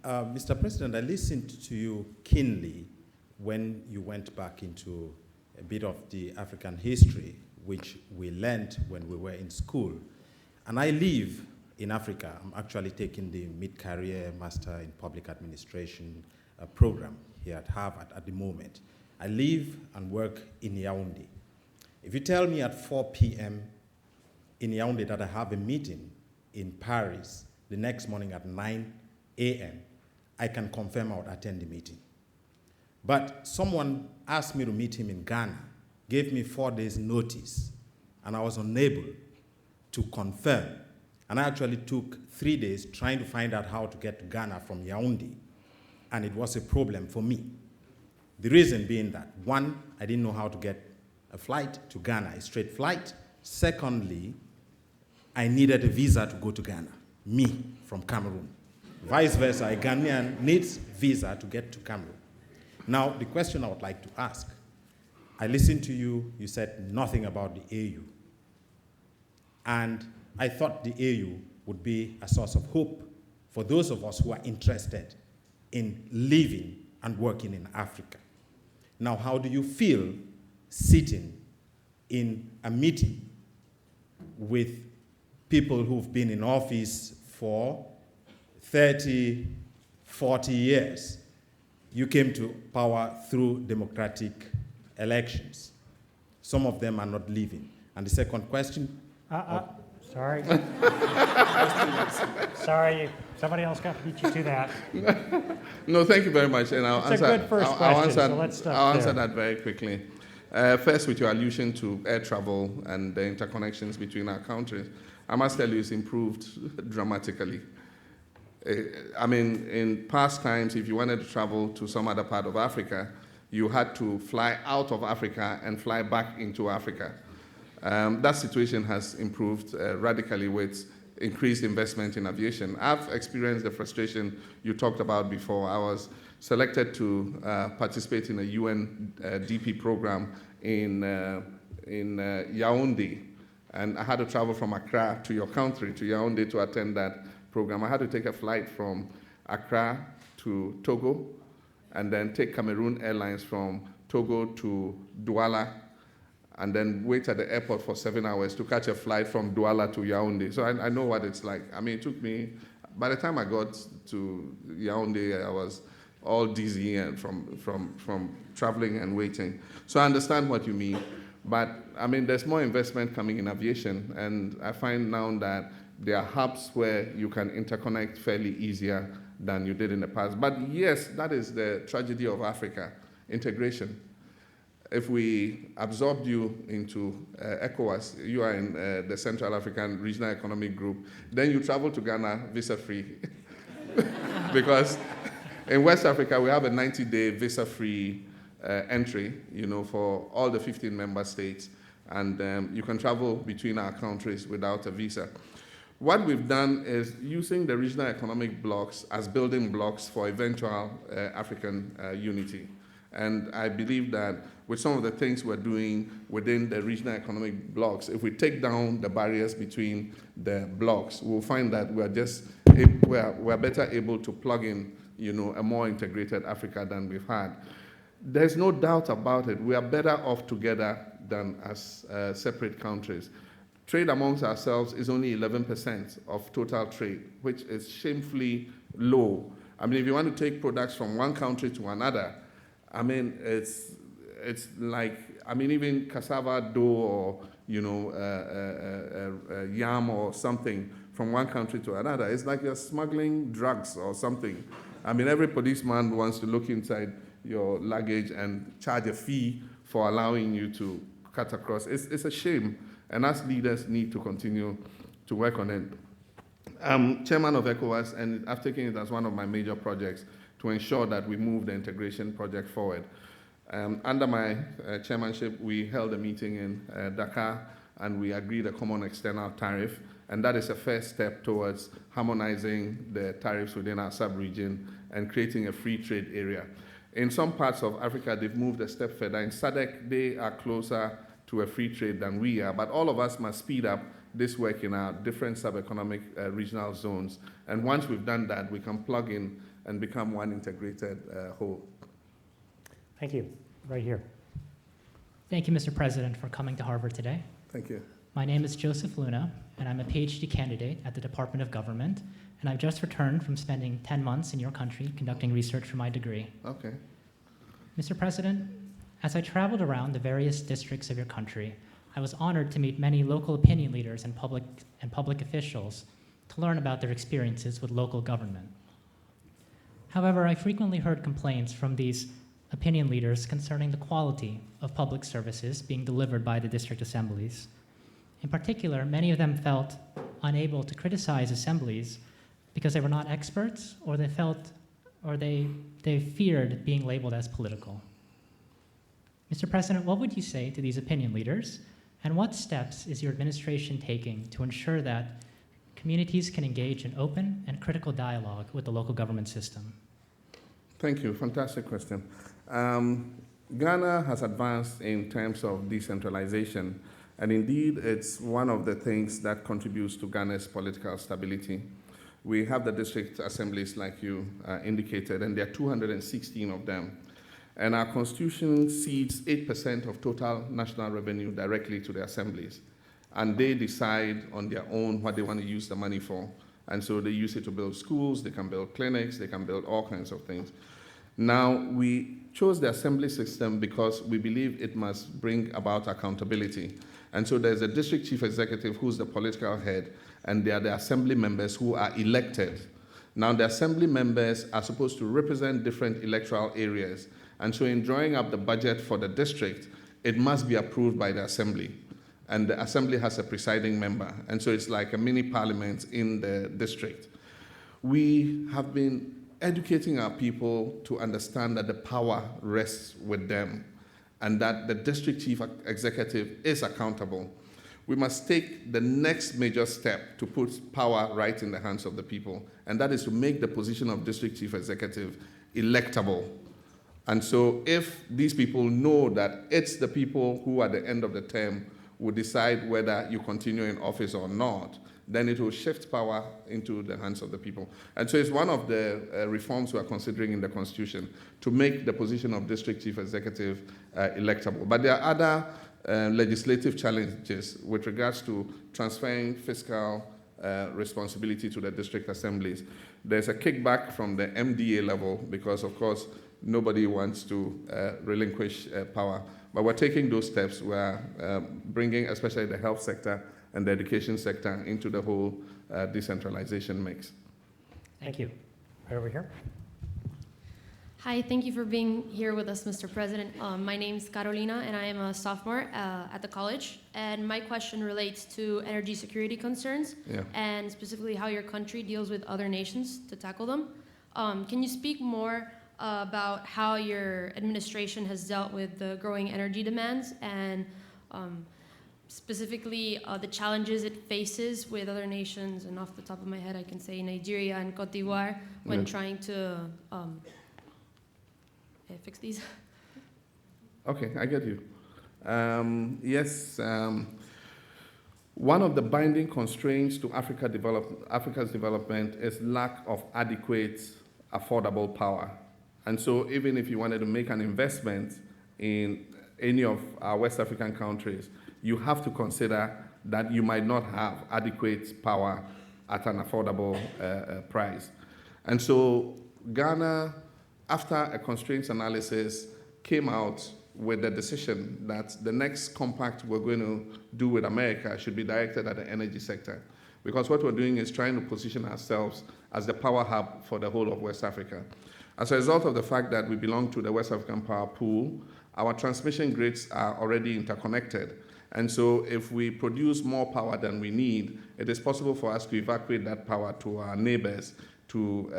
Mr. President, I listened to you keenly when you went back into a bit of the African history, which we learned when we were in school. And I live in Africa. I'm actually taking the mid-career Master in Public Administration program here at Harvard at the moment. I live and work in Yaoundé. If you tell me at 4 p.m. in Yaoundé that I have a meeting in Paris the next morning at 9 a.m., I can confirm I would attend the meeting. But someone asked me to meet him in Ghana, gave me 4 days notice, and I was unable to confirm. And I actually took 3 days trying to find out how to get to Ghana from Yaoundé, and it was a problem for me. The reason being that, one, I didn't know how to get a flight to Ghana, a straight flight. Secondly, I needed a visa to go to Ghana, me from Cameroon. Vice versa, a Ghanaian needs visa to get to Cameroon. Now, the question I would like to ask, I listened to you, you said nothing about the AU. And I thought the AU would be a source of hope for those of us who are interested in living and working in Africa. Now, how do you feel sitting in a meeting with people who've been in office for 30, 40 years? You came to power through democratic elections. Some of them are not living. And the second question? Sorry. Sorry, somebody else got to beat you to that. No, thank you very much. And I'll It's a good first question, so let's stop I'll answer there. that very quickly. First, with your allusion to air travel and the interconnections between our countries, I must tell you it's improved dramatically. I mean, in past times, if you wanted to travel to some other part of Africa, you had to fly out of Africa and fly back into Africa. That situation has improved radically with increased investment in aviation. I've experienced the frustration you talked about before. I was selected to participate in a UNDP program in Yaoundé, and I had to travel from Accra to your country, to Yaoundé, to attend that program. I had to take a flight from Accra to Togo, and then take Cameroon Airlines from Togo to Douala, and then wait at the airport for 7 hours to catch a flight from Douala to Yaoundé. So I know what it's like. I mean, it took me, by the time I got to Yaoundé, I was all dizzy and from traveling and waiting. So I understand what you mean. But I mean, there's more investment coming in aviation, and I find now that there are hubs where you can interconnect fairly easier than you did in the past. But yes, that is the tragedy of Africa, integration. If we absorbed you into ECOWAS, you are in the Central African Regional Economic Group, then you travel to Ghana visa-free. Because in West Africa, we have a 90-day visa-free entry, for all the 15 member states, and you can travel between our countries without a visa. What we've done is using the regional economic blocks as building blocks for eventual African unity. And I believe that with some of the things we're doing within the regional economic blocks, if we take down the barriers between the blocks, we'll find that we're better able to plug in, a more integrated Africa than we've had. There's no doubt about it. We are better off together than as separate countries. Trade amongst ourselves is only 11% of total trade, which is shamefully low. I mean, if you want to take products from one country to another, I mean, it's like, I mean, even cassava dough or, yam or something from one country to another, it's like you're smuggling drugs or something. I mean, every policeman wants to look inside your luggage and charge a fee for allowing you to cut across. It's a shame, and us leaders need to continue to work on it. I'm chairman of ECOWAS, and I've taken it as one of my major projects to ensure that we move the integration project forward. Under my chairmanship, we held a meeting in Dakar, and we agreed a common external tariff, and that is a first step towards harmonizing the tariffs within our sub-region and creating a free trade area. In some parts of Africa, they've moved a step further. In SADC, they are closer to a free trade than we are, but all of us must speed up this work in our different sub-economic regional zones. And once we've done that, we can plug in and become one integrated whole. Thank you. Right here. Thank you, Mr. President, for coming to Harvard today. Thank you. My name is Joseph Luna, and I'm a PhD candidate at the Department of Government, and I've just returned from spending 10 months in your country conducting research for my degree. Okay. Mr. President, as I traveled around the various districts of your country, I was honored to meet many local opinion leaders and public officials to learn about their experiences with local government. However, I frequently heard complaints from these opinion leaders concerning the quality of public services being delivered by the district assemblies. In particular, many of them felt unable to criticize assemblies because they were not experts, or they feared being labeled as political. Mr. President, what would you say to these opinion leaders, and what steps is your administration taking to ensure that communities can engage in open and critical dialogue with the local government system? Thank you. Fantastic question. Ghana has advanced in terms of decentralization, and indeed, it's one of the things that contributes to Ghana's political stability. We have the district assemblies, like you indicated, and there are 216 of them. And our constitution cedes 8% of total national revenue directly to the assemblies. And they decide on their own what they want to use the money for. And so they use it to build schools, they can build clinics, they can build all kinds of things. Now, we chose the assembly system because we believe it must bring about accountability. And so there's a district chief executive who's the political head, and there are the assembly members who are elected. Now, the assembly members are supposed to represent different electoral areas. And so in drawing up the budget for the district, it must be approved by the assembly. And the assembly has a presiding member. And so it's like a mini parliament in the district. We have been educating our people to understand that the power rests with them and that the district chief executive is accountable. We must take the next major step to put power right in the hands of the people, and that is to make the position of district chief executive electable. And so if these people know that it's the people who at the end of the term will decide whether you continue in office or not, then it will shift power into the hands of the people. And so it's one of the reforms we are considering in the Constitution, to make the position of district chief executive electable. But there are other legislative challenges with regards to transferring fiscal responsibility to the district assemblies. There's a kickback from the MDA level because, of course, nobody wants to relinquish power. But we're taking those steps. We're bringing especially the health sector and the education sector into the whole decentralization mix. Thank you. Right over here. Hi, thank you for being here with us, Mr. President. My name is Carolina, and I am a sophomore at the college. And my question relates to energy security concerns, and specifically how your country deals with other nations to tackle them. Can you speak more about how your administration has dealt with the growing energy demands and specifically the challenges it faces with other nations? And off the top of my head, I can say Nigeria and Cote d'Ivoire when trying to fix these. Okay, I get you. Yes, one of the binding constraints to Africa's development is lack of adequate, affordable power. And so even if you wanted to make an investment in any of our West African countries, you have to consider that you might not have adequate power at an affordable price. And so Ghana, after a constraints analysis, came out with the decision that the next compact we're going to do with America should be directed at the energy sector. Because what we're doing is trying to position ourselves as the power hub for the whole of West Africa. As a result of the fact that we belong to the West African power pool, our transmission grids are already interconnected. And so if we produce more power than we need, it is possible for us to evacuate that power to our neighbors to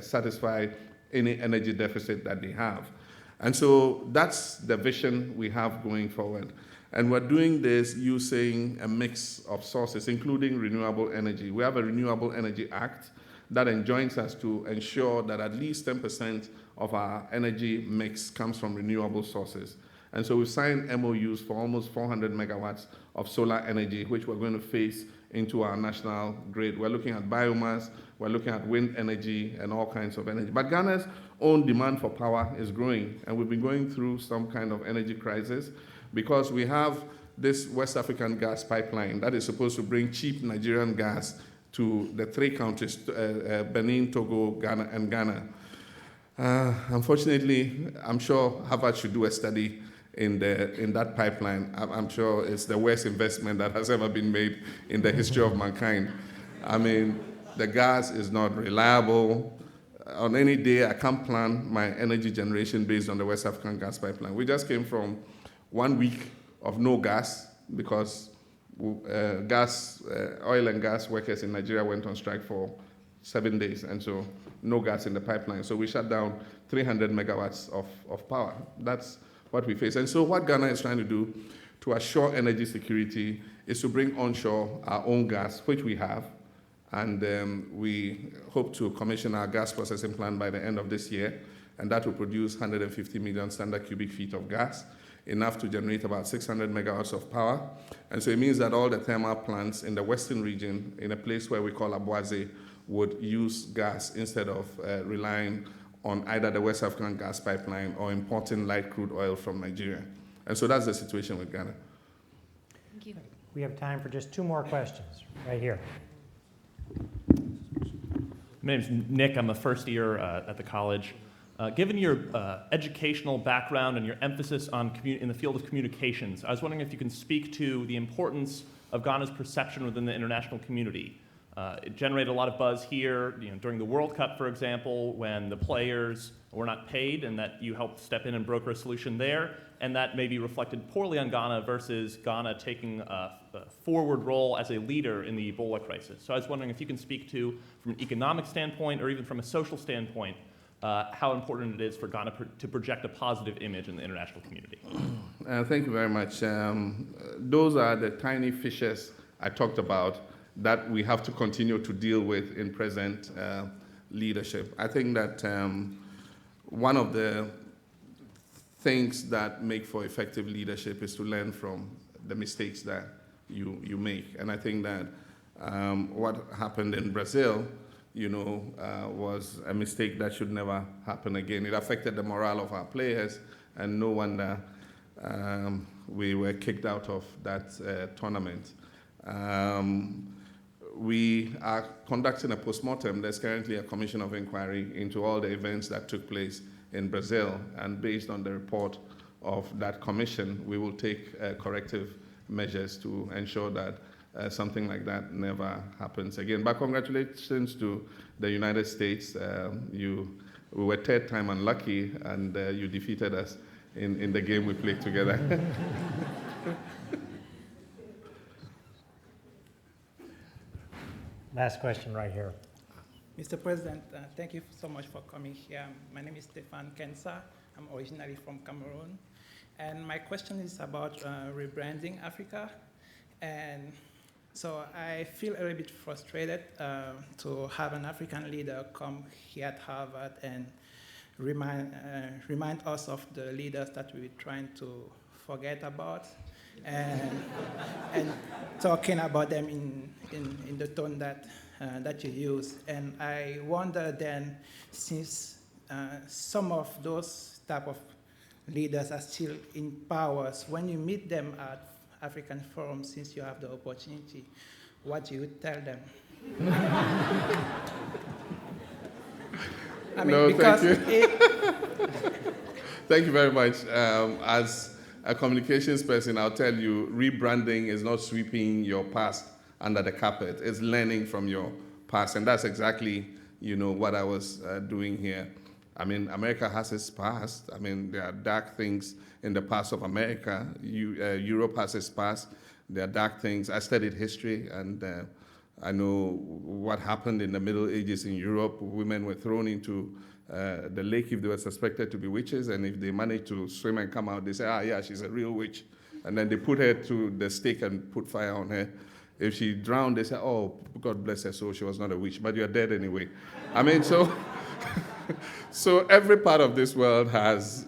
satisfy any energy deficit that they have. And so that's the vision we have going forward. And we're doing this using a mix of sources, including renewable energy. We have a Renewable Energy Act that enjoins us to ensure that at least 10% of our energy mix comes from renewable sources. And so we've signed MOUs for almost 400 megawatts of solar energy, which we're going to phase into our national grid. We're looking at biomass, we're looking at wind energy and all kinds of energy. But Ghana's own demand for power is growing, and we've been going through some kind of energy crisis because we have this West African gas pipeline that is supposed to bring cheap Nigerian gas to the three countries, Benin, Togo, Ghana, and Ghana. Unfortunately, I'm sure Harvard should do a study in that pipeline. I'm sure it's the worst investment that has ever been made in the history of mankind. I mean, the gas is not reliable. On any day, I can't plan my energy generation based on the West African gas pipeline. We just came from 1 week of no gas because oil and gas workers in Nigeria went on strike for 7 days, and so no gas in the pipeline. So we shut down 300 megawatts of power. That's what we face. And so what Ghana is trying to do to assure energy security is to bring onshore our own gas, which we have, and we hope to commission our gas processing plant by the end of this year, and that will produce 150 million standard cubic feet of gas, enough to generate about 600 megawatts of power. And so it means that all the thermal plants in the western region, in a place where we call Abuaze, would use gas instead of relying on either the West African gas pipeline or importing light crude oil from Nigeria. And so that's the situation with Ghana. Thank you. We have time for just 2 more questions, right here. My name's Nick. I'm a first year at the college. Given your educational background and your emphasis on in the field of communications, I was wondering if you can speak to the importance of Ghana's perception within the international community. It generated a lot of buzz here, during the World Cup, for example, when the players were not paid, and that you helped step in and broker a solution there, and that maybe reflected poorly on Ghana versus Ghana taking a forward role as a leader in the Ebola crisis. So I was wondering if you can speak to, from an economic standpoint or even from a social standpoint, how important it is for Ghana to project a positive image in the international community. Thank you very much. Those are the tiny fishes I talked about that we have to continue to deal with in present leadership. I think that one of the things that make for effective leadership is to learn from the mistakes that you make. And I think that what happened in Brazil, was a mistake that should never happen again. It affected the morale of our players, and no wonder we were kicked out of that tournament. We are conducting a postmortem. There's currently a commission of inquiry into all the events that took place in Brazil, and based on the report of that commission, we will take corrective measures to ensure that something like that never happens again. But congratulations to the United States. We were third time unlucky, and you defeated us in the game we played together. Last question right here. Mr. President, thank you so much for coming here. My name is Stefan Kensa. I'm originally from Cameroon. And my question is about rebranding Africa. And so I feel a little bit frustrated to have an African leader come here at Harvard and remind us of the leaders that we're trying to forget about, and talking about them in the tone that you use. And I wonder then, since some of those type of leaders are still in power, when you meet them at African Forum, since you have the opportunity, what do you tell them? I mean, no, because thank you. Thank you very much. As a communications person, I'll tell you, rebranding is not sweeping your past under the carpet. It's learning from your past, and that's exactly, what I was doing here. I mean, America has its past. I mean, there are dark things in the past of America. Europe has its past. There are dark things. I studied history, and I know what happened in the Middle Ages in Europe. Women were thrown into the lake if they were suspected to be witches, and if they managed to swim and come out, they say, yeah, she's a real witch. And then they put her to the stake and put fire on her. If she drowned, they say, oh, God bless her soul, she was not a witch, but you're dead anyway. I mean, so every part of this world has,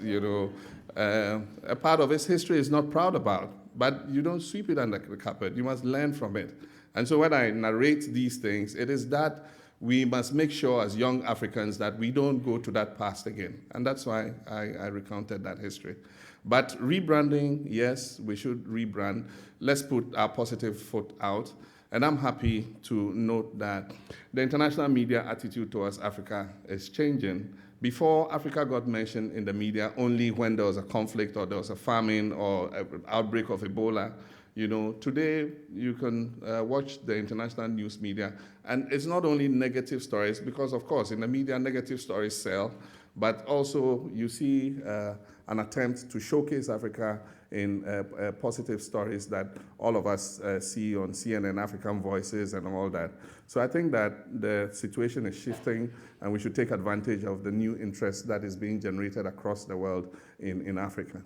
a part of its history is not proud about, but you don't sweep it under the carpet. You must learn from it. And so when I narrate these things, it is that we must make sure as young Africans that we don't go to that past again. And that's why I recounted that history. But rebranding, yes, we should rebrand. Let's put our positive foot out. And I'm happy to note that the international media attitude towards Africa is changing. Before, Africa got mentioned in the media only when there was a conflict or there was a famine or an outbreak of Ebola. Today you can watch the international news media, and it's not only negative stories, because of course in the media negative stories sell, but also you see an attempt to showcase Africa in positive stories that all of us see on CNN African Voices and all that. So I think that the situation is shifting, and we should take advantage of the new interest that is being generated across the world in Africa.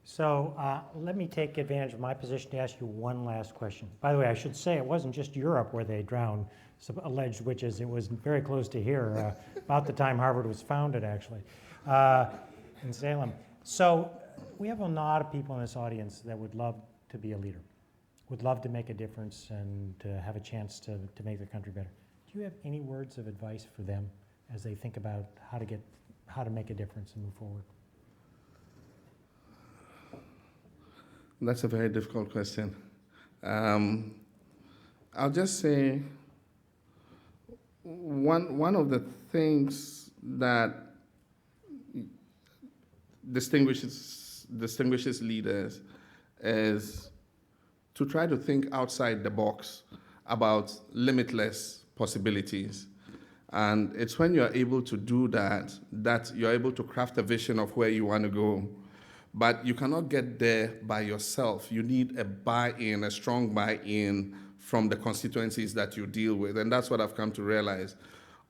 So let me take advantage of my position to ask you one last question. By the way, I should say it wasn't just Europe where they drowned some alleged witches. It was very close to here, about the time Harvard was founded, actually, in Salem. So we have a lot of people in this audience that would love to be a leader, would love to make a difference and to have a chance to make their country better. Do you have any words of advice for them as they think about how to make a difference and move forward? That's a very difficult question. I'll just say one of the things that distinguishes leaders is to try to think outside the box about limitless possibilities. And it's when you're able to do that, that you're able to craft a vision of where you want to go. But you cannot get there by yourself. You need a buy-in, a strong buy-in from the constituencies that you deal with. And that's what I've come to realize.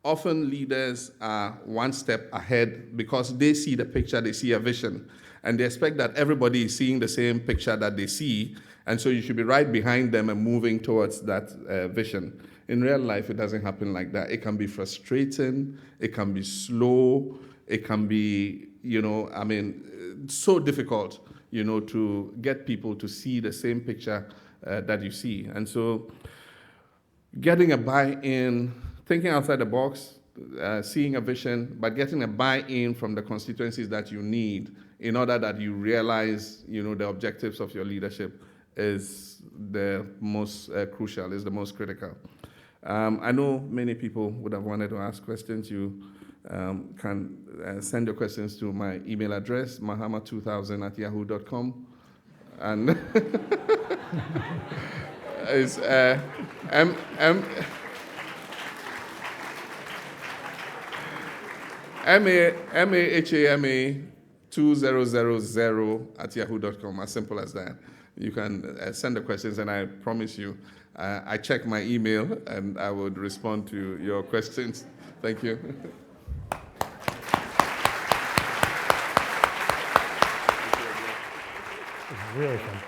Often leaders are one step ahead because they see the picture, they see a vision, and they expect that everybody is seeing the same picture that they see, and so you should be right behind them and moving towards that vision. In real life, it doesn't happen like that. It can be frustrating, it can be slow, it can be, so difficult, to get people to see the same picture that you see. And so getting a buy-in, thinking outside the box, seeing a vision, but getting a buy-in from the constituencies that you need in order that you realize, the objectives of your leadership is the most crucial, is the most critical. I know many people would have wanted to ask questions. You can send your questions to my email address, mahama2000@yahoo.com. And it's mahama2000@yahoo.com, as simple as that. You can send the questions, and I promise you, I check my email, and I would respond to your questions. Thank you. It's really fun.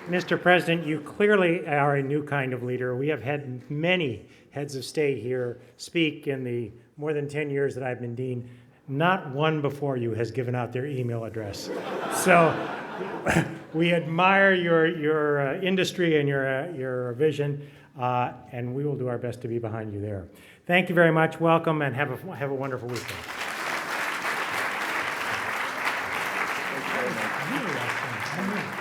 Mr. President, you clearly are a new kind of leader. We have had many heads of state here speak in the more than 10 years that I've been dean. Not one before you has given out their email address. So we admire your industry and your vision, and we will do our best to be behind you there. Thank you very much. Welcome, and have a wonderful weekend. Thank you very much.